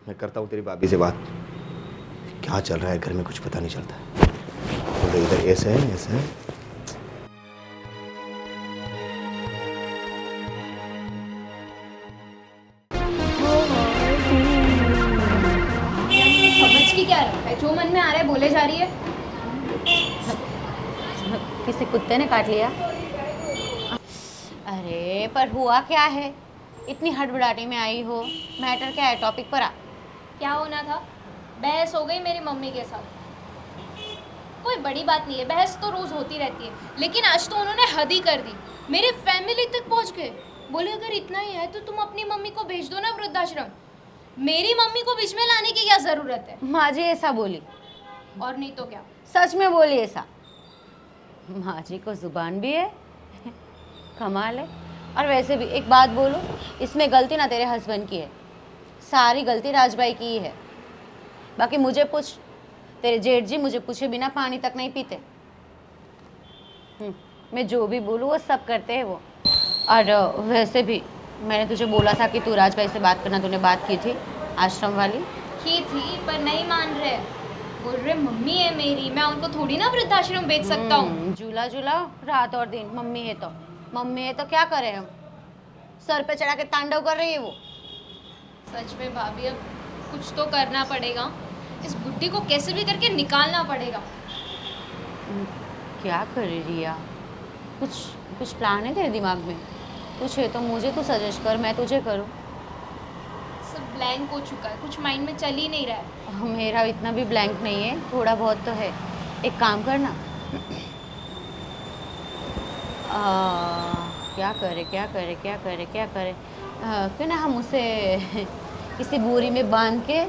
मैं करता हूँ तेरी भाभी से बात, क्या चल रहा है घर में कुछ पता नहीं चलता है। तो इधर ऐसे है ऐसे है। समझ की क्या रखा है, जो मन में आ रहा है बोले जा रही है। किसी कुत्ते ने काट लिया? अरे पर हुआ क्या है, इतनी हड़बड़ाहटी में आई हो? मैटर क्या है, टॉपिक पर आ। क्या होना था, बहस हो गई मेरी मम्मी के साथ। कोई बड़ी बात नहीं है, बहस तो रोज होती रहती है, लेकिन आज तो उन्होंने हद ही कर दी। मेरे फैमिली तक पहुंच गए, बोले अगर इतना ही है तो तुम अपनी मम्मी को भेज दो ना वृद्धाश्रम। मेरी मम्मी को बीच में लाने की क्या जरूरत है? माँ जी ऐसा बोली? और नहीं तो क्या। सच में बोली ऐसा? माँ जी को जुबान भी है, कमाल है। और वैसे भी एक बात बोलो, इसमें गलती ना तेरे हस्बैंड की है, सारी गलती राजबाई की ही है। बाकी मुझे पूछ, तेरे जेठ जी मुझे पूछे बिना पानी तक नहीं पीते। मैं जो भी बोलूँ वो सब करते हैं वो। और वैसे भी मैंने तुझे बोला था कि तू राजबाई से बात करना, तूने बात की थी आश्रम वाली? की थी पर नहीं मान रहे, बोल रहे मम्मी है मेरी, मैं उनको थोड़ी ना वृद्धाश्रम भेज सकता हूँ। झूला झूला रात और दिन, मम्मी है तो मम्मी है तो क्या करें हम? सर पे चढ़ा के तांडव कर रही है वो। सच में भाभी अब कुछ तो करना पड़ेगा, इस बुड्ढी को कैसे भी करके निकालना पड़ेगा। क्या कर रही है? कुछ प्लान है तेरे दिमाग में? कुछ है तो मुझे तो सजेस्ट कर, मैं तुझे करूँ। सब ब्लैंक हो चुका है, कुछ माइंड में चल ही नहीं रहा है। मेरा इतना भी ब्लैंक नहीं है, थोड़ा बहुत तो है। एक काम करना, क्या करे क्यों ना हम उसे किसी बोरी में बांध के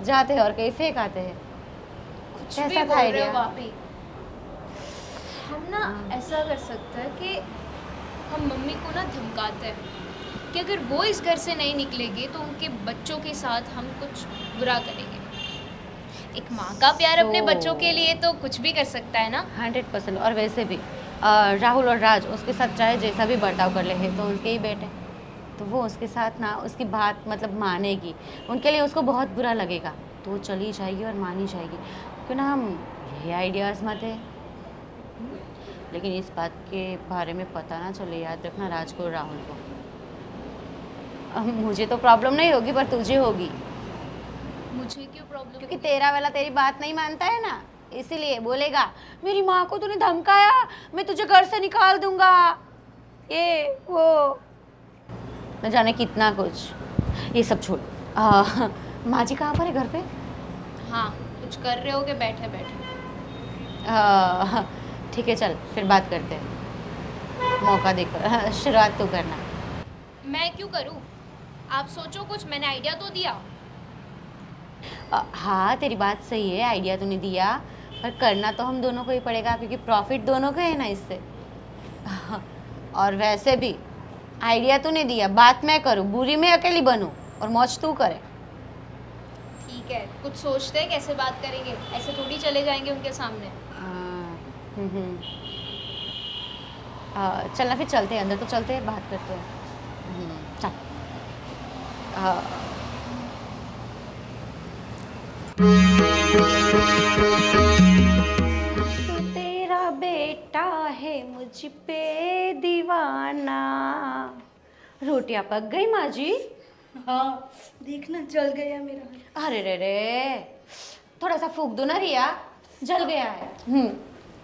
जाते हैं और कहीं फेंक आते हैं। कुछ कैसा भी था बोल रहे idea? हो भाभी। हम ना ऐसा कर सकते हैं कि हम मम्मी को ना धमकाते हैं कि अगर वो इस घर से नहीं निकलेगी तो उनके बच्चों के साथ हम कुछ बुरा करेंगे। एक माँ का प्यार अपने बच्चों के लिए तो कुछ भी कर सकता है ना। 100%। और वैसे भी राहुल और राज उसके साथ चाहे जैसा भी बर्ताव कर ले हैं तो उनके ही बेटे, तो वो उसके साथ ना उसकी बात मतलब मानेगी। उनके लिए उसको बहुत बुरा लगेगा तो वो चली जाएगी और मानी जाएगी। क्यों ना हम ये आइडियाज़ मत है। लेकिन इस बात के बारे में पता ना चले, याद रखना राज को और राहुल को। मुझे तो प्रॉब्लम नहीं होगी पर तुझे होगी, मुझे क्यों प्रॉब्लम? क्योंकि तेरा वाला तेरी बात नहीं मानता है ना, इसीलिए बोलेगा मेरी माँ को तूने धमकाया, मैं तुझे घर से निकाल दूंगा, ये वो न जाने कितना कुछ। ये सब छोड़, माँ जी कहाँ पर है? घर पे? हाँ, कुछ कर रहे होगे बैठे बैठे। ठीक है, चल फिर बात करते हैं, मौका देकर शुरुआत तो करना। मैं क्यों करूँ? आप सोचो कुछ, मैंने आइडिया तो दिया। हाँ तेरी बात सही है, आइडिया तूने दिया, पर करना तो हम दोनों को ही पड़ेगा क्योंकि प्रॉफिट दोनों का है ना इससे। और वैसे भी आइडिया तूने दिया, बात मैं करूँ, बुरी मैं अकेली बनूँ और मौज तू करे। ठीक है, कुछ सोचते हैं कैसे बात करेंगे, ऐसे थोड़ी चले जाएंगे उनके सामने। चलना फिर चलते हैं अंदर, तो चलते हैं बात करते हैं। चल। तेरा बेटा है मुझ पे दीवाना। रोटियां पक गई माँ जी? हाँ देखना जल गया मेरा। अरे रे रे, थोड़ा सा फूक दो ना रिया, जल गया है।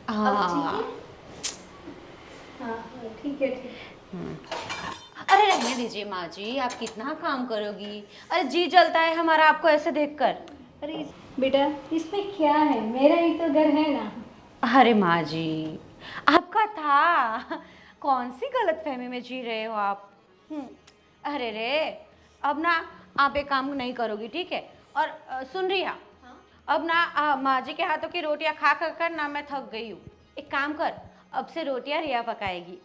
हाँ हाँ ठीक है ठीक है। अरे रहने दीजिए माँ जी, आप कितना काम करोगी? अरे जी जलता है हमारा आपको ऐसे देखकर। अरे बेटा इसमें क्या है, मेरा ही तो घर है ना। अरे माँ जी, आपका था, कौन सी गलतफहमी में जी रहे हो आप? अरे रे, अब ना आप एक काम नहीं करोगी, ठीक है? और सुन रही है, अब ना माँ जी के हाथों की रोटियां खा कर ना मैं थक गई हूँ। एक काम कर, अब से रोटियां रिया पकाएगी।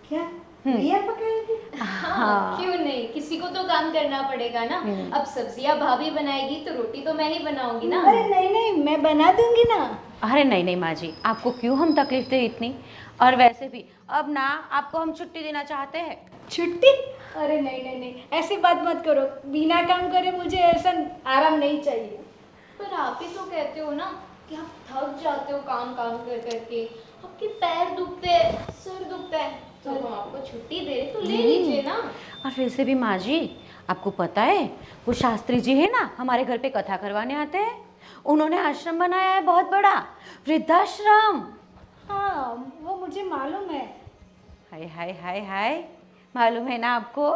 क्या रिया पकाएगी? हाँ, क्यों नहीं, किसी को तो काम करना पड़ेगा ना। अब सब्जियां भाभी बनाएगी तो रोटी तो मैं ही बनाऊंगी ना। अरे नहीं नहीं, मैं बना दूंगी ना। अरे नहीं नहीं माँ जी, आपको क्यों हम तकलीफ दे इतनी? और वैसे भी अब ना आपको हम छुट्टी देना चाहते हैं। छुट्टी? अरे नहीं नहीं नहीं, ऐसी बात मत करो, बिना काम करे मुझे ऐसा आराम नहीं चाहिए। पर आप ही तो कहते हो ना कि आप थक जाते हो काम काम कर करके, आपके पैर दुखते हैं, सिर दुखता है, तो हम आपको छुट्टी दे रहे तो ले लीजिए ना। और वैसे भी माँ जी, आपको पता है वो शास्त्री जी है ना, हमारे घर पे कथा करवाने आते हैं। उन्होंने आश्रम बनाया है बहुत बड़ा, वृद्धाश्रम। हाँ वो मुझे मालूम है। हाय हाय हाय हाय, मालूम है ना आपको?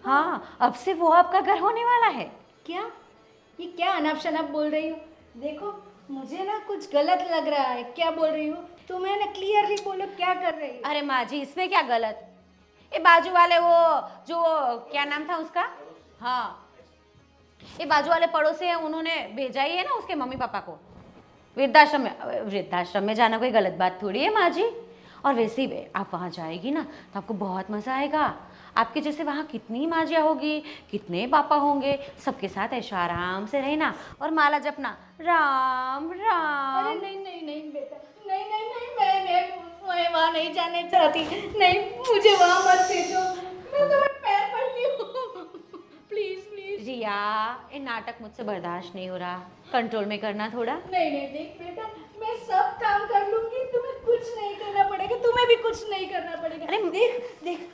हाँ, अब से वो आपका घर होने वाला है। क्या ये क्या अनाप शनाप बोल रही हो? देखो मुझे ना कुछ गलत लग रहा है। क्या बोल रही हो तुम्हें? ना क्लियरली बोलो क्या कर रही हो? अरे माँ जी, इसमें क्या गलत? ये बाजू वाले वो जो क्या नाम था उसका, हाँ ये बाजू वाले पड़ोसी हैं, उन्होंने भेजा ही है ना उसके मम्मी पापा को वृद्धाश्रम में। वृद्धाश्रम में जाना कोई गलत बात थोड़ी है माँ जी। और वैसे भी आप वहाँ जाएगी ना तो आपको बहुत मज़ा आएगा। आपके जैसे वहाँ कितनी माजियाँ होगी, कितने पापा होंगे, सबके साथ ऐशो आराम से रहना और माला जपना, राम राम। अरे नहीं नहीं नहीं बेटा, नहीं नहीं नहीं, मैं वहाँ नहीं जाने चाहती। नहीं, मुझे वहाँ मत भेजो, मैं तुम्हें पैर पड़ती हूँ। Please please. रिया, ये नाटक मुझसे बर्दाश्त नहीं हो रहा, कंट्रोल में करना थोड़ा। नहीं नहीं देख बेटा, मैं सब काम कर लूंगी, तुम्हें कुछ नहीं करना पड़ेगा, तुम्हें भी कुछ नहीं करना पड़ेगा। अरे देख देख,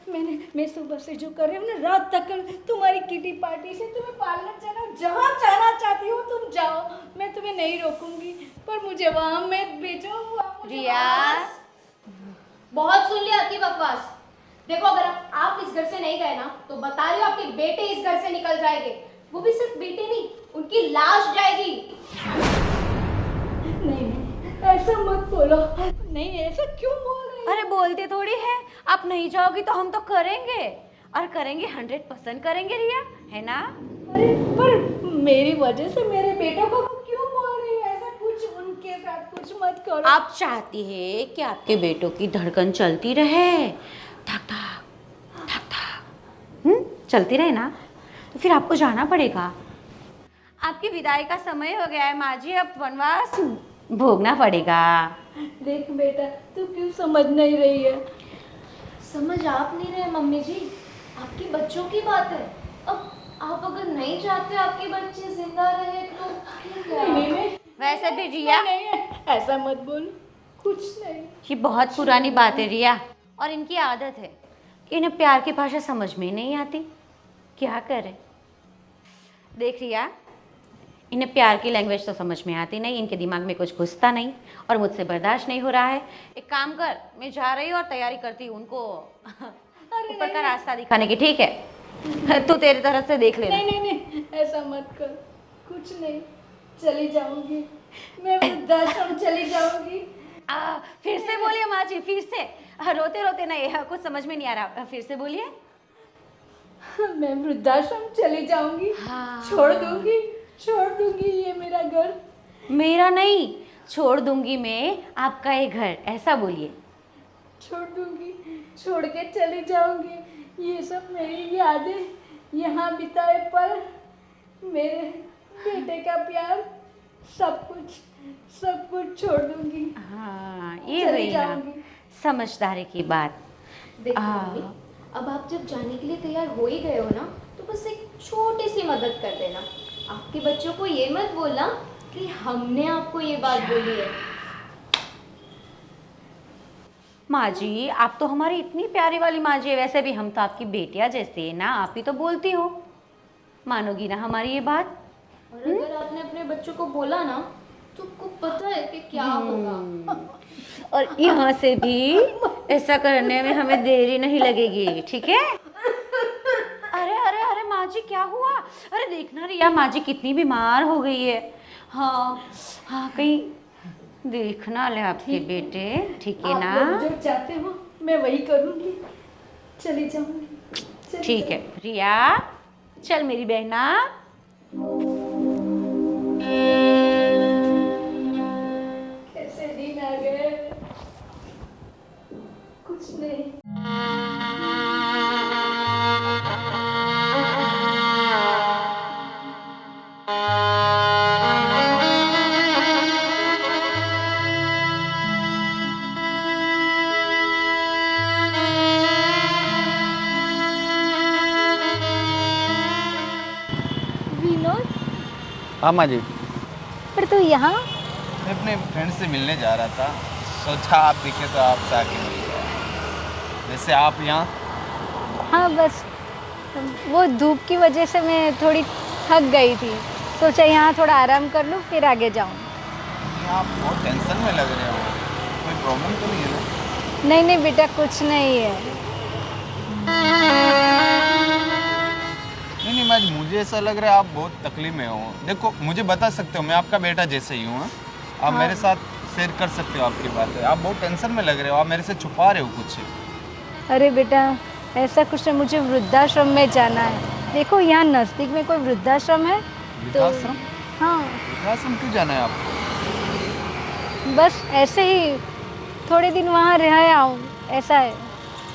मैं सुबह से जो कर रही हूँ ना, रात तक तुम्हारी किटी पार्टी से तुम्हें पार्लर जाना, जहाँ जाना चाहती हो तुम जाओ, मैं तुम्हें नहीं रोकूंगी, पर मुझे वहाँ मत भेजो। रिया, बहुत सुन लिया आपकी बकवास। देखो अगर आप इस घर से नहीं गए ना तो बता रही हूँ आपके बेटे इस घर से निकल जाएंगे। वो भी सिर्फ बेटे नहीं, उनकी लाश जाएगी। नहीं ऐसा मत बोलो। नहीं ऐसा क्यों बोल रही हो? अरे बोलते थोड़ी है, आप नहीं जाओगी तो हम तो करेंगे, और करेंगे 100% करेंगे रिया, है ना? अरे पर मेरी वजह से मेरे बेटों को क्यों बोल रही हो ऐसा? कुछ उनके साथ कुछ मत करो। आप चाहती है कि आपके बेटों की धड़कन चलती रहे, धक धक, चलती रहे ना, तो फिर आपको जाना पड़ेगा। आपकी विदाई का समय हो गया है माँ जी, अब वनवास भोगना पड़ेगा। देख बेटा, तू क्यों समझ नहीं रही है? समझ आप नहीं रहे मम्मी जी, आपके बच्चों की बात है। अब आप अगर नहीं चाहते आपके बच्चे जिंदा रहे तो ठीक है। नहीं, वैसे भी रिया, नहीं, ऐसा मत बोल। कुछ नहीं। ये बहुत पुरानी बात है रिया, और इनकी आदत है कि इन्हें प्यार की भाषा समझ में ही नहीं आती। क्या करें? देख रिया, इन्हें प्यार की लैंग्वेज तो समझ में आती नहीं, इनके दिमाग में कुछ घुसता नहीं और मुझसे बर्दाश्त नहीं हो रहा है। एक काम कर, मैं जा रही हूँ और तैयारी करती हूँ उनको ऊपर का रास्ता दिखाने की, ठीक है? तू तेरी तरफ से देख लेना। नहीं नहीं नहीं, ऐसा मत कर, कुछ नहीं, चली जाऊंगी मैं, वृद्धाश्रम चली जाऊंगी। फिर से बोलिए माँ जी, फिर से। रोते रोते नहीं, कुछ समझ में नहीं आ रहा, फिर से बोलिए। मैं वृद्धाश्रम चली जाऊंगी। हाँ। छोड़ दूंगी ये मेरा घर। मेरा नहीं, छोड़ दूंगी मैं आपका ये घर, ऐसा बोलिए। छोड़ दूंगी, छोड़ के चली जाऊंगी ये सब मेरी यादें, यहाँ बिताए पल, मेरे बेटे का प्यार, सब कुछ छोड़ दूंगी। हाँ, ये चली वही ना जाऊंगी। समझदारी की बात। देखो मम्मी, अब आप जब जाने के लिए तैयार हो ही गए हो ना, तो बस एक छोटी सी मदद कर देना। आपके बच्चों को ये मत बोलना कि हमने आपको ये बात बोली है। माँ जी, आप तो हमारी इतनी प्यारी वाली माँ जी है, वैसे भी हम तो आपकी बेटियाँ जैसे है ना, आप ही तो बोलती हो। मानोगी ना हमारी ये बात? और अगर आपने अपने बच्चों को बोला ना, तो आपको पता है कि क्या होगा। और यहाँ से भी ऐसा करने में हमें देरी नहीं लगेगी, ठीक है? अरे अरे अरे माँ जी, क्या हुआ? अरे देखना रिया, माँ जी कितनी बीमार हो गई है। हाँ हाँ, कहीं देखना ले आपके बेटे, ठीक है ना? आप लोग जो चाहते हो मैं वही करूंगी, चली जाऊंगी। ठीक है रिया, चल मेरी बहना। कैसे दिन आ गए, कुछ नहीं। विनोद, हाँ माँ जी, पर तू यहाँ? मैं अपने फ्रेंड से मिलने जा रहा था, सोचा आप दिखे तो आपसे आके मिल गया। वैसे आप यहाँ? हाँ बस वो धूप की वजह से मैं थोड़ी थक गई थी, सोचा यहाँ थोड़ा आराम कर लूँ फिर आगे जाऊँ। आप बहुत टेंशन में लग रहे हो, कोई प्रॉब्लम तो नहीं है ना? नहीं नहीं बेटा, कुछ नहीं है। नहीं माँ जी, मुझे ऐसा लग रहा है आप बहुत तकलीफ में हो। देखो, मुझे बता सकते हो, मैं आपका बेटा जैसे ही हूँ। आप मेरे साथ शेयर कर सकते हो आपकी बातें। आप बहुत टेंशन में लग रहे हो, आप मेरे से छुपा रहे हो कुछ। अरे बेटा, ऐसा कुछ नहीं, मुझे वृद्धाश्रम में जाना है। देखो यहाँ नज़दीक में कोई वृद्धाश्रम है वृद्धाश्रम? हाँ, वृद्धाश्रम क्यों जाना है आपको? बस ऐसे ही थोड़े दिन वहाँ रह आऊँ, ऐसा है।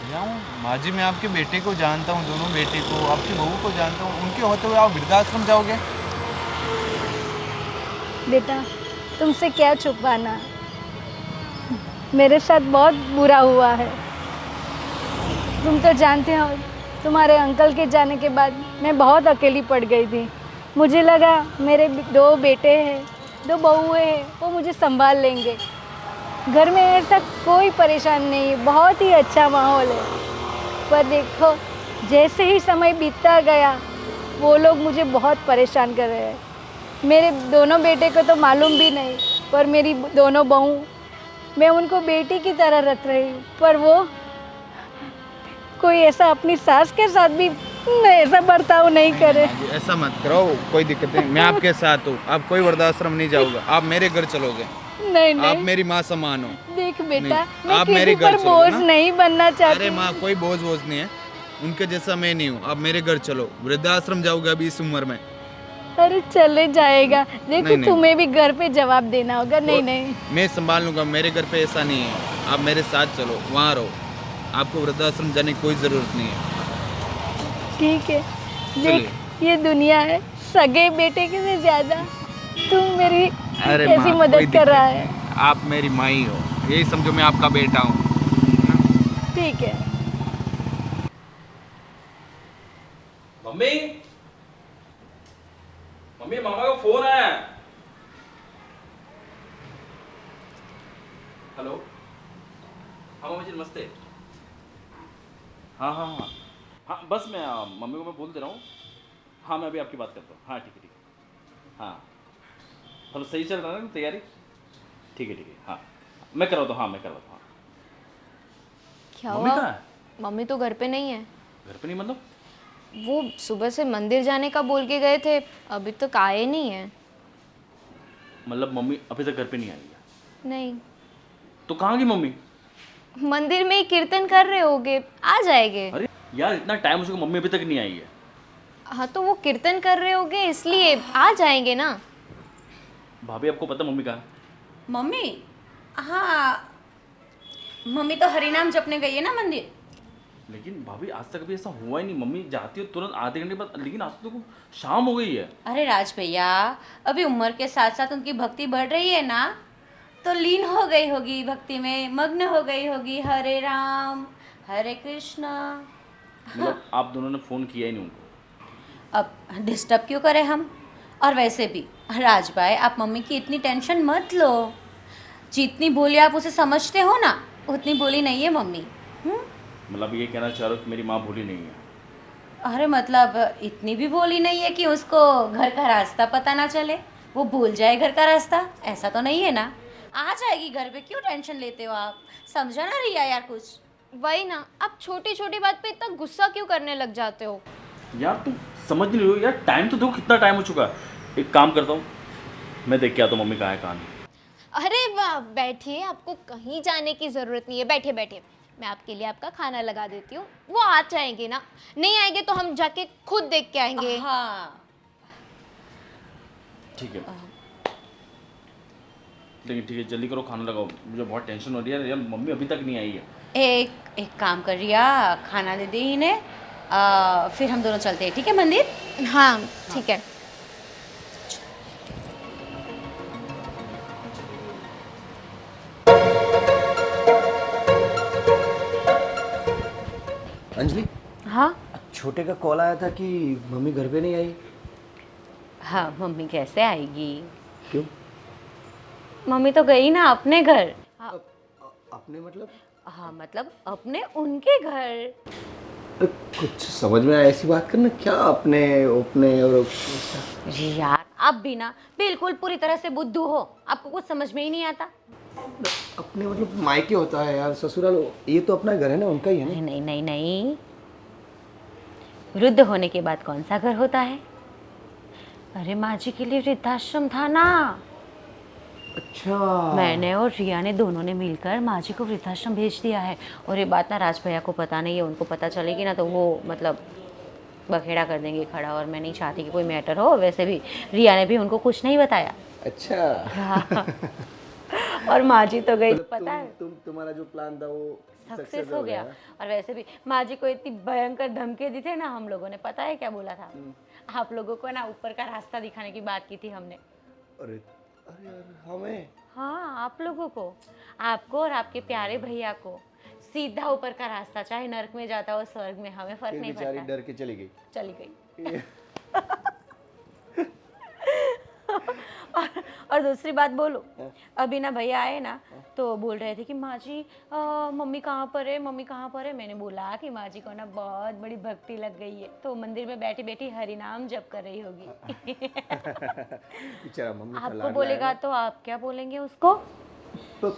जाऊँ? माँ जी, मैं आपके बेटे को जानता हूँ, दोनों बेटे को, आपकी बहू को जानता हूँ। उनके होते हुए आप वृद्धाश्रम जाओगे? बेटा, तुमसे क्या छुपाना, मेरे साथ बहुत बुरा हुआ है। तुम तो जानते हो, तुम्हारे अंकल के जाने के बाद मैं बहुत अकेली पड़ गई थी। मुझे लगा मेरे 2 बेटे हैं, 2 बहुएं हैं, वो मुझे संभाल लेंगे। घर में ऐसा कोई परेशान नहीं है, बहुत ही अच्छा माहौल है। पर देखो, जैसे ही समय बीतता गया, वो लोग मुझे बहुत परेशान कर रहे हैं। मेरे दोनों बेटे को तो मालूम भी नहीं, पर मेरी दोनों बहू, मैं उनको बेटी की तरह रख रही हूँ, पर वो कोई ऐसा अपनी सास के साथ भी ऐसा बर्ताव नहीं करे। माँ जी, ऐसा मत करो, कोई दिक्कत नहीं, मैं आपके साथ हूँ। आप कोई वृद्धाश्रम नहीं जाओगे, आप मेरे घर चलोगे। नहीं नहीं, आप मेरी माँ समान हो। देख बेटा, नहीं, मैं आप किसी मेरे घर पर चलो बोझ ना। नहीं बनना चाहती। अरे माँ, कोई बोझ नहीं है, उनके जैसा मैं नहीं हूँ। आप मेरे घर चलो, वृद्धाश्रम जाओगे अभी इस उम्र में? अरे चले जाएगा, देखो नहीं, नहीं। तुम्हें भी घर पे जवाब देना होगा। नहीं नहीं, मैं संभाल लूँगा, मेरे घर पे ऐसा नहीं है। आप मेरे साथ चलो, वहाँ रहो, आपको वृद्धाश्रम जाने की कोई ज़रूरत नहीं है। ठीक है। देख, ये दुनिया है, सगे बेटे के से ज्यादा तुम मेरी अरे कैसी माँ, मदद कोई कर दिक्कत रहा नहीं है। आप मेरी माँ ही हो, यही समझो मैं आपका बेटा हूँ। ठीक है। मम्मी, मम्मी मामा का फोन आया है। हेलो, नमस्ते। हाँ हाँ हाँ हाँ, बस मैं मम्मी को मैं बोल दे रहा हूँ। हाँ मैं अभी आपकी बात करता हूँ। हाँ ठीक है ठीक है। हाँ मतलब सही चल रहा है ना तैयारी? ठीक है हाँ मैं करवाता हूँ। हाँ मैं करवाता हूँ। क्या मम्मी हुआ? कहाँ है? मम्मी तो घर पे नहीं है। घर पे नहीं मतलब? वो सुबह से मंदिर जाने का बोल के गए थे, अभी तक आए नहीं है। मतलब मम्मी अभी तक घर पे नहीं आई है? नहीं, तो कहाँ गई मम्मी? मंदिर में ही कीर्तन कर रहे होगे, आ जाएंगे। अरे यार इतना टाइम उसको, मम्मी अभी तक नहीं आई है। हाँ तो वो कीर्तन कर रहे होगे इसलिए आ जाएंगे ना। भाभी आपको पता मम्मी कहाँ है? मम्मी, हाँ मम्मी तो हरिनाम जपने गई है ना मंदिर। लेकिन भाभी आज तक अभी ऐसा हुआ ही नहीं। मम्मी जाती हो तुरंत आधे घंटे बाद, लेकिन आज तो शाम हो गई है। अरे राज भैया, अभी उम्र के साथ साथ उनकी भक्ति बढ़ रही है ना, तो लीन हो गई होगी भक्ति में, मग्न हो गई होगी। हरे राम हरे कृष्णा। मतलब आप दोनों ने फ़ोन किया ही नहीं उनको? अब डिस्टर्ब क्यों करें हम। और वैसे भी राज भाई, आप मम्मी की इतनी टेंशन मत लो। जितनी बोली आप उसे समझते हो ना, उतनी बोली नहीं है मम्मी। मतलब ये कहना चाह रहे हो कि मेरी माँ भूली नहीं है? अरे मतलब इतनी भी बोली नहीं है कि उसको घर का रास्ता पता ना चले, वो भूल जाए घर का रास्ता, ऐसा तो नहीं है ना। आ जाएगी घर पे, क्यों टेंशन लेते हो आप। समझा ना रिया यार कुछ। वही ना, आप छोटी छोटी बात पे इतना गुस्सा क्यों करने लग जाते हो? यार तुम समझ नहीं रहे हो यार, टाइम तो देखो कितना टाइम हो चुका है। एक काम करता हूँ, मैं देख के आता हूँ मम्मी कहाँ है कहाँ नहीं। अरे वाह, बैठिए, आपको कहीं जाने की ज़रूरत नहीं है। बैठिए बैठिए, मैं आपके लिए आपका खाना लगा देती हूँ। वो आ जाएंगे ना, नहीं आएंगे तो हम जाके खुद देख के आएंगे। हाँ ठीक है, लेकिन ठीक है जल्दी करो, खाना लगाओ, मुझे बहुत टेंशन हो रही है यार, मम्मी अभी तक नहीं आई है। एक काम कर रिया, खाना दे दे इन्हें, फिर हम दोनों चलते हैं, ठीक है मंदिर। हाँ ठीक है। अंजलि, हाँ छोटे का कॉल आया था कि मम्मी घर पे नहीं आई। हाँ, मम्मी कैसे आएगी। क्यों? मम्मी तो गई ना अपने घर। अपने मतलब? हाँ मतलब अपने उनके घर। अरे कुछ समझ में आया, ऐसी बात करना क्या अपने अपने और जी यार, आप भी ना बिल्कुल पूरी तरह से बुद्धू हो, आपको कुछ समझ में ही नहीं आता। अपने मतलब मायके होता है यार, ससुराल ये तो अपना घर है ना, उनका ही है ना। नहीं नहीं नहीं नहीं, वृद्ध होने के बाद कौन सा घर होता है। अरे माँ जी के लिए वृद्धाश्रम था ना। अच्छा, मैंने और रिया ने दोनों ने मिलकर माँ जी को वृद्धाश्रम भेज दिया है। और ये बात ना राज भैया को पता नहीं है, उनको पता चलेगी ना तो वो मतलब बखेड़ा कर देंगे खड़ा, और मैं नहीं चाहती कि कोई मैटर हो। वैसे भी रिया ने भी उनको कुछ नहीं बताया। अच्छा। और माँ जी तो गई, मतलब पता है तुम्हारा जो प्लान था वो सक्सेस हो गया। और वैसे भी माँ जी को इतनी भयंकर धमकी दी थी ना हम लोगों ने, पता है क्या बोला था। आप लोगों को ना ऊपर का रास्ता दिखाने की बात की थी हमने। अरे अरे यार, हमें? हाँ, आप लोगों को, आपको और आपके प्यारे भैया को सीधा ऊपर का रास्ता, चाहे नर्क में जाता हो स्वर्ग में, हमें फर्क नहीं बेचारी पड़ता। डर के चली गई। चली गई। और दूसरी बात बोलो, अभी ना भैया आए ना तो बोल रहे थे कि माँ जी मम्मी कहाँ पर है, मम्मी कहाँ पर है। मैंने बोला कि माँ जी को ना बहुत बड़ी भक्ति लग गई है, तो मंदिर में बैठी बैठी हरि नाम जप कर रही होगी। बेचारा मम्मी का आपको लाडला बोलेगा है। तो आप क्या बोलेंगे उसको। तो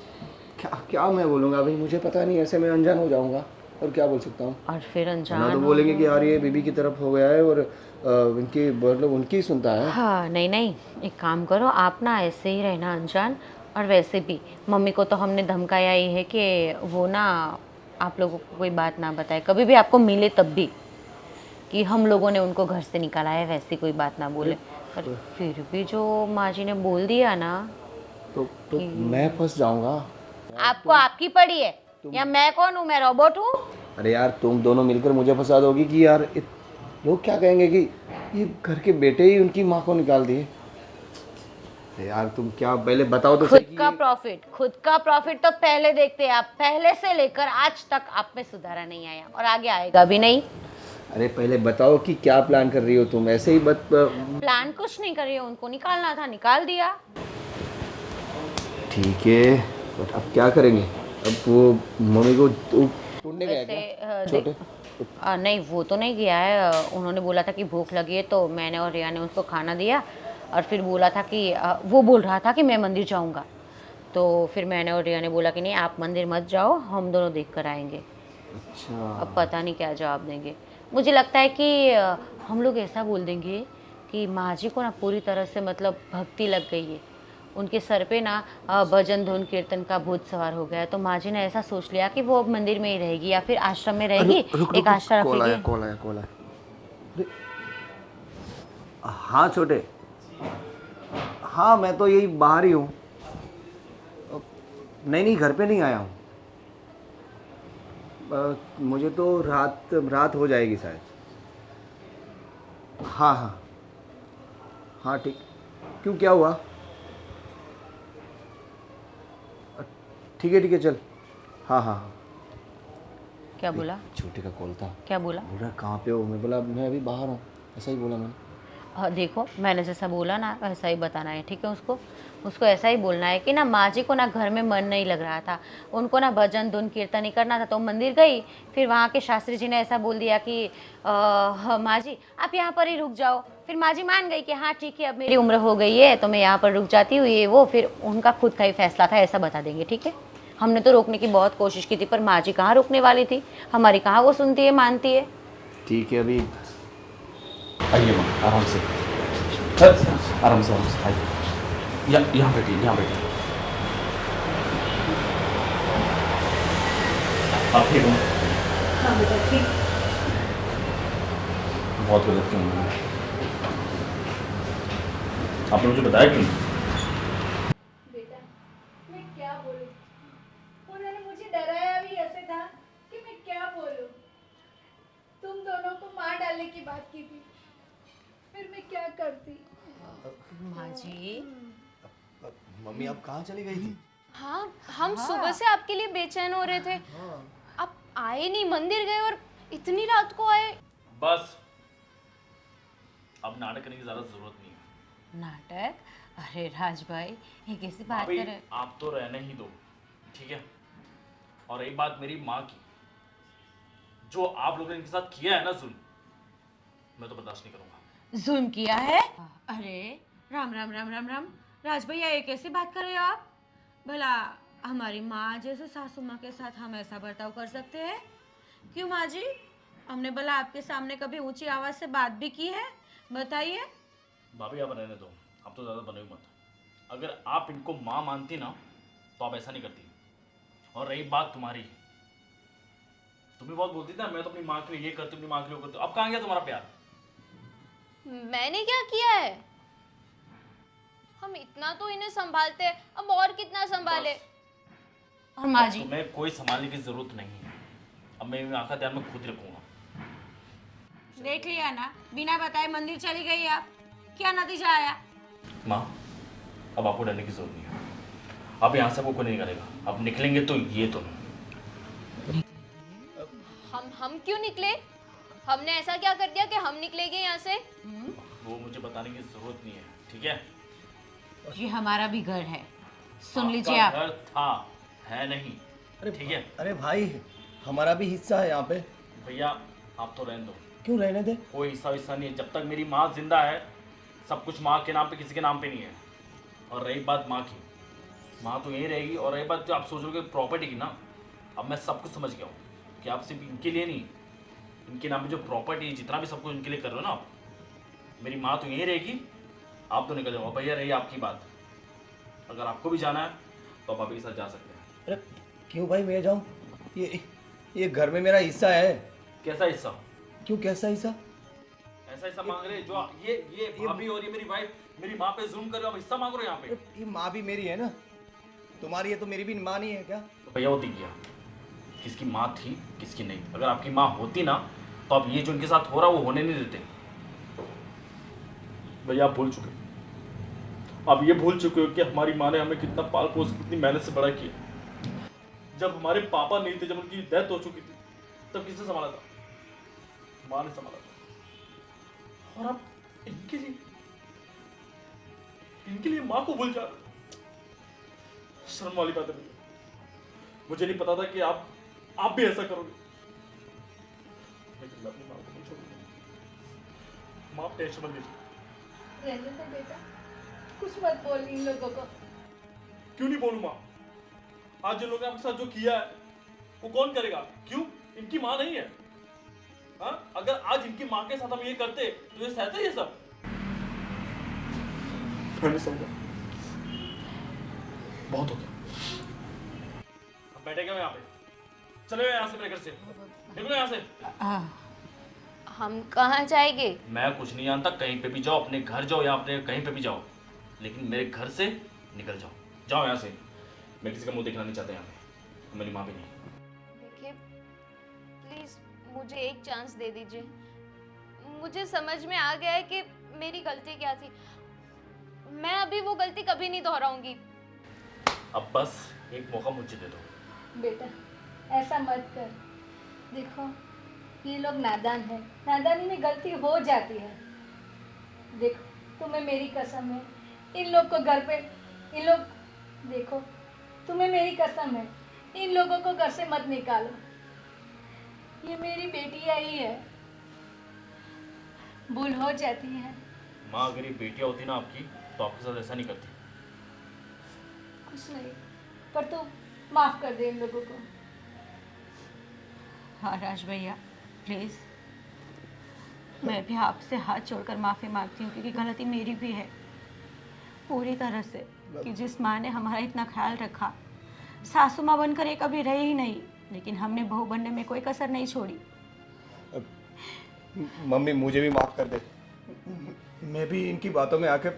क्या क्या मैं बोलूँगा भाई, मुझे पता नहीं, ऐसे मैं अनजान हो जाऊँगा और क्या बोल सकता हूँ। और फिर ना अनजान तो बोलेंगे कि यार ये बीबी की तरफ हो गया है और इनकी मतलब उनकी ही सुनता है। हाँ नहीं नहीं, एक काम करो आप ना ऐसे ही रहना अनजान। और वैसे भी मम्मी को तो हमने धमकाया ही है कि वो ना आप लोगों को कोई बात ना बताए, कभी भी आपको मिले तब भी, कि हम लोगों ने उनको घर से निकाला है, वैसी कोई बात ना बोले। पर फिर भी जो माँ जी ने बोल दिया ना, तो मैं फंस जाऊँगा। आपको आपकी पड़ी है या मैं कौन हूँ, मैं रोबोट हूँ। अरे यार, तुम दोनों मिलकर मुझे फंसा दोगी कि यार लोग क्या कहेंगे कि ये घर के बेटे ही उनकी माँ को निकाल दिए। अरे यार तुम क्या, पहले बताओ तो सही खुद कि का प्रॉफिट तो पहले देखते हैं आप। पहले से लेकर आज तक आप में सुधारा नहीं आया और आगे आएगा भी नहीं। अरे पहले बताओ कि क्या प्लान कर रही हो तुम, ऐसे ही प्लान कुछ नहीं कर रही हो, उनको निकालना था निकाल दिया। ठीक है, बट अब क्या करेंगे? अब वो मम्मी को ढूंढने गया क्या छोटे? नहीं वो तो नहीं गया है। उन्होंने बोला था कि भूख लगी है तो मैंने और रिया ने उसको खाना दिया और फिर बोला था कि वो बोल रहा था कि मैं मंदिर जाऊंगा, तो फिर मैंने और रिया ने बोला कि नहीं आप मंदिर मत जाओ, हम दोनों देख कर आएंगे। अच्छा, अब पता नहीं क्या जवाब देंगे। मुझे लगता है कि हम लोग ऐसा बोल देंगे कि माँ जी को ना पूरी तरह से मतलब भक्ति लग गई है, उनके सर पे ना भजन धुन कीर्तन का भूत सवार हो गया है, तो माँ जी ने ऐसा सोच लिया कि वो मंदिर में ही रहेगी या फिर आश्रम में रहेगी। एक आश्रम कॉल आया रखेगी। कॉल आया कॉल आया। अरे, हाँ छोटे, हाँ मैं तो यही बाहर ही हूँ। नहीं नहीं घर पे नहीं आया हूँ। मुझे तो रात हो जाएगी शायद। हाँ हाँ हाँ ठीक। क्यों क्या हुआ? ठीक है चल। हाँ हाँ हाँ। क्या बोला? छोटे का कॉल था। क्या बोला? बोल रहा कहाँ पे हो? मैं बोला मैं अभी बाहर हूँ, ऐसा ही बोला मैंने। देखो मैंने जैसा बोला ना वैसा ही बताना है, ठीक है? उसको ऐसा ही बोलना है कि ना माँ जी को ना घर में मन नहीं लग रहा था, उनको ना भजन धुन कीर्तन ही करना था, तो मंदिर गई। फिर वहाँ के शास्त्री जी ने ऐसा बोल दिया कि माँ जी आप यहाँ पर ही रुक जाओ। फिर माँ जी मान गई कि हाँ ठीक है अब मेरी उम्र हो गई है तो मैं यहाँ पर रुक जाती हूँ, ये वो। फिर उनका खुद का ही फैसला था, ऐसा बता देंगे, ठीक है? हमने तो रोकने की बहुत कोशिश की थी पर माँ जी कहाँ रुकने वाली थी, हमारी कहाँ वो सुनती है मानती है। ठीक है अभी आइए माँ आराम से, आराम से आइए। यहाँ बैठिए, यहाँ बैठिए। आप ठीक हो? हाँ बेटा ठीक। बहुत गलत क्यों हुआ? आपने मुझे बताया क्यों? बेटा मैं क्या बोलूं, उन्होंने मुझे डराया भी ऐसे था कि मैं क्या बोलूं। तुम दोनों को मार डालने की बात की थी, फिर मैं क्या करती। माँ जी मम्मी आप कहाँ चली गई थी? हाँ हम सुबह से आपके लिए बेचैन हो रहे थे, आप आए नहीं, मंदिर गए और इतनी रात को आए। बस अब नाटक करने की ज़्यादा जरूरत नहीं है। नाटक? अरे राज भाई ये कैसी बात भाभी, कर रहे? आप तो रहने ही दो, ठीक है? और एक बात मेरी माँ की, जो आप लोगों ने इनके साथ किया है ना जुल्म, मैं तो बर्दाश्त नहीं करूंगा। जुल्म किया है? अरे राम राम राम राम राम, राज भैया ये कैसी बात कर रहे हो आप? भला हमारी माँ जैसे सासू माँ के साथ हम ऐसा बर्ताव कर सकते हैं? क्यों माँ जी, हमने भला आपके सामने कभी ऊंची आवाज से बात भी की है? बताइए। भाभी आप रहने दो, आप तो ज़्यादा बने हुए मत। अगर आप इनको माँ मानती ना तो आप ऐसा नहीं करती। और रही बात तुम्हारी, तुम भी बहुत बोलती थी ना मैं तो अपनी माँ के लिए ये करती, अपनी माँ के लिए वो करती। अब कहाँ गया तुम्हारा प्यार? मैंने क्या किया है? हम इतना तो इन्हें संभालते हैं, अब और कितना संभाले। और माँ जी तुम्हें कोई संभालने की जरूरत नहीं है, अब मैं आंखा ध्यान में खुद रखूंगा। देख लिया ना, बिना बताए मंदिर चली गई आप, क्या नतीजा आया? माँ अब आपको डरने की जरूरत नहीं है, अब यहाँ से वो कोई नहीं करेगा। अब निकलेंगे तो ये तो नहीं। हम क्यों निकले? हमने ऐसा क्या कर दिया कि हम निकलेंगे यहाँ से? वो मुझे बताने की जरूरत नहीं है, ठीक है? ये हमारा भी घर है, सुन आपका लीजिए आप। घर था, है नहीं, ठीक है? अरे भाई हमारा भी हिस्सा है यहाँ पे। भैया आप तो रहने दो, क्यों रहने दे? कोई हिस्सा नहीं है। जब तक मेरी माँ जिंदा है सब कुछ माँ के नाम पे, किसी के नाम पे नहीं है। और रही बात माँ की, माँ तो यहीं रहेगी। और रही बात जो आप सोचोगे प्रॉपर्टी की ना, अब मैं सब कुछ समझ गया हूँ कि आप सिर्फ इनके लिए नहीं, इनके नाम पे जो प्रॉपर्टी जितना भी सब कुछ इनके लिए कर रहे हो ना आप, मेरी माँ तो यहीं रहेगी, आप तो निकल जाओ। भैया रही आपकी बात, अगर आपको भी जाना है तो आप अभी के साथ जा सकते हैं। अरे क्यों भाई मैं जाऊँ? ये घर में मेरा हिस्सा है। कैसा हिस्सा? क्यों कैसा हिस्सा? ऐसा हिस्सा मांग रहे जो ये भाभी और ये मेरी वाइफ मेरी माँ पे जुल्म कर रहे हो, आप हिस्सा मांग रहे हो यहाँ पे? ये माँ भी मेरी है ना, तुम्हारी है तो मेरी भी माँ नहीं है क्या? तो भैया वो दिख गया किसकी माँ थी किसकी नहीं। अगर आपकी माँ होती ना तो आप ये जो इनके साथ हो रहा वो होने नहीं देते। भैया आप भूल चुके, आप ये भूल चुके हो कि हमारी माँ ने हमें कितना पाल पोस कितनी मेहनत से बड़ा किया। जब हमारे पापा नहीं थे, जब उनकी डेथ हो चुकी थी, तब किसने संभाला था? माँ ने संभाला था। और आप इनके लिए माँ को भूल जा रहे हो। शर्म वाली बात है भैया, मुझे नहीं पता था कि आप भी ऐसा करोगे, लेकिन मैं अपनी माँ को नहीं छोड़ूंगा। माँ आप टेंशन मत लीजिए। रहने दो बेटा, कुछ मत बोल इन लोगों को। क्यों नहीं बोलूं माँ? आज जिन लोगों ने आपके साथ जो किया है वो कौन करेगा? क्यों? इनकी माँ नहीं है? हाँ, अगर आज इनकी माँ के साथ हम ये करते तो ये सहते ये सब? मैं नहीं सहूंगा। बहुत हो गया। अब बैठेगा यहाँ पे, चले गए यहाँ से मेरे घर से, निकलो यहाँ से। हम कहाँ जाएंगे? मैं कुछ नहीं जानता, कहीं पे भी जाओ, अपने घर जाओ या अपने कहीं पे भी जाओ, लेकिन मेरे घर से निकल जाओ। जाओ यहाँ से, मैं किसी का मुंह देखना नहीं चाहता यहाँ पे, मेरी माँ भी नहीं। देखिए प्लीज मुझे एक चांस दे दीजिए। मुझे समझ में आ गया है कि मेरी गलती क्या थी। मैं अभी वो गलती कभी नहीं दोहराऊंगी। अब बस एक मौका मुझे दे दो। बेटा ऐसा मत कर, देखो ये लोग नादान है, नादानी में गलती हो जाती है। देखो तुम्हें मेरी कसम है, इन लोग को घर पे, इन लोग, देखो तुम्हें मेरी कसम है, इन लोगों को घर से मत निकालो। ये मेरी बेटी आई है, भूल हो जाती है। माँ अगर ये बेटियाँ होती ना आपकी तो आपके साथ ऐसा नहीं करती। कुछ नहीं, पर तू माफ कर दे इन लोगों को। हाँ राज भैया प्लीज़, मैं भी आपसे हाथ जोड़कर माफ़ी मांगती हूँ, क्योंकि गलती मेरी भी है पूरी तरह से, कि जिस माँ ने हमारा इतना ख्याल रखा, सासू माँ बनकर ये कभी रही ही नहीं, लेकिन हमने बहू बनने में कोई कसर नहीं छोड़ी। मम्मी मुझे भी माफ़ कर दे, मैं भी इनकी बातों में आके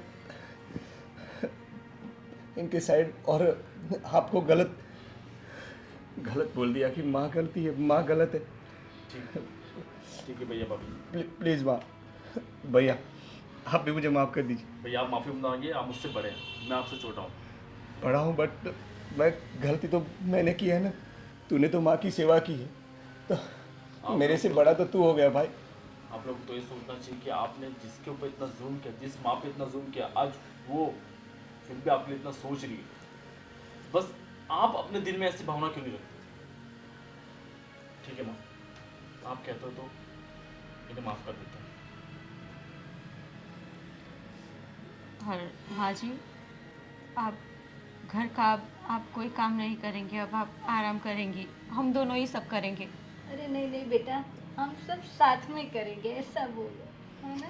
इनके साइड और आपको गलत बोल दिया कि माँ गलती है, माँ गलत है। ठीक है भैया भाभी। प्लीज़ माँ, भैया आप भी मुझे माफ़ कर दीजिए। भैया आप माफ़ी मांगिए, आप मुझसे बड़े हैं, मैं आपसे छोटा हूँ। पढ़ा हूँ बट मैं, गलती तो मैंने की है ना, तूने तो माँ की सेवा की है, तो मेरे से बड़ा तो तू हो गया भाई। आप लोग तो ये सोचना चाहिए कि आपने जिसके ऊपर इतना जुल्म किया, जिस माँ पे इतना जुल्म किया, आज वो फिर भी आपके लिए इतना सोच रही है। बस आप अपने दिल में ऐसी भावना क्यों नहीं रखते? ठीक है माँ, आप कहते हो तो इन्हें माफ़ कर देता हूँ। और माँ जी, आप घर का आप कोई काम नहीं करेंगे, अब आप आराम करेंगी, हम दोनों ही सब करेंगे। अरे नहीं नहीं बेटा, हम सब साथ में करेंगे, ऐसा बोलो, है ना।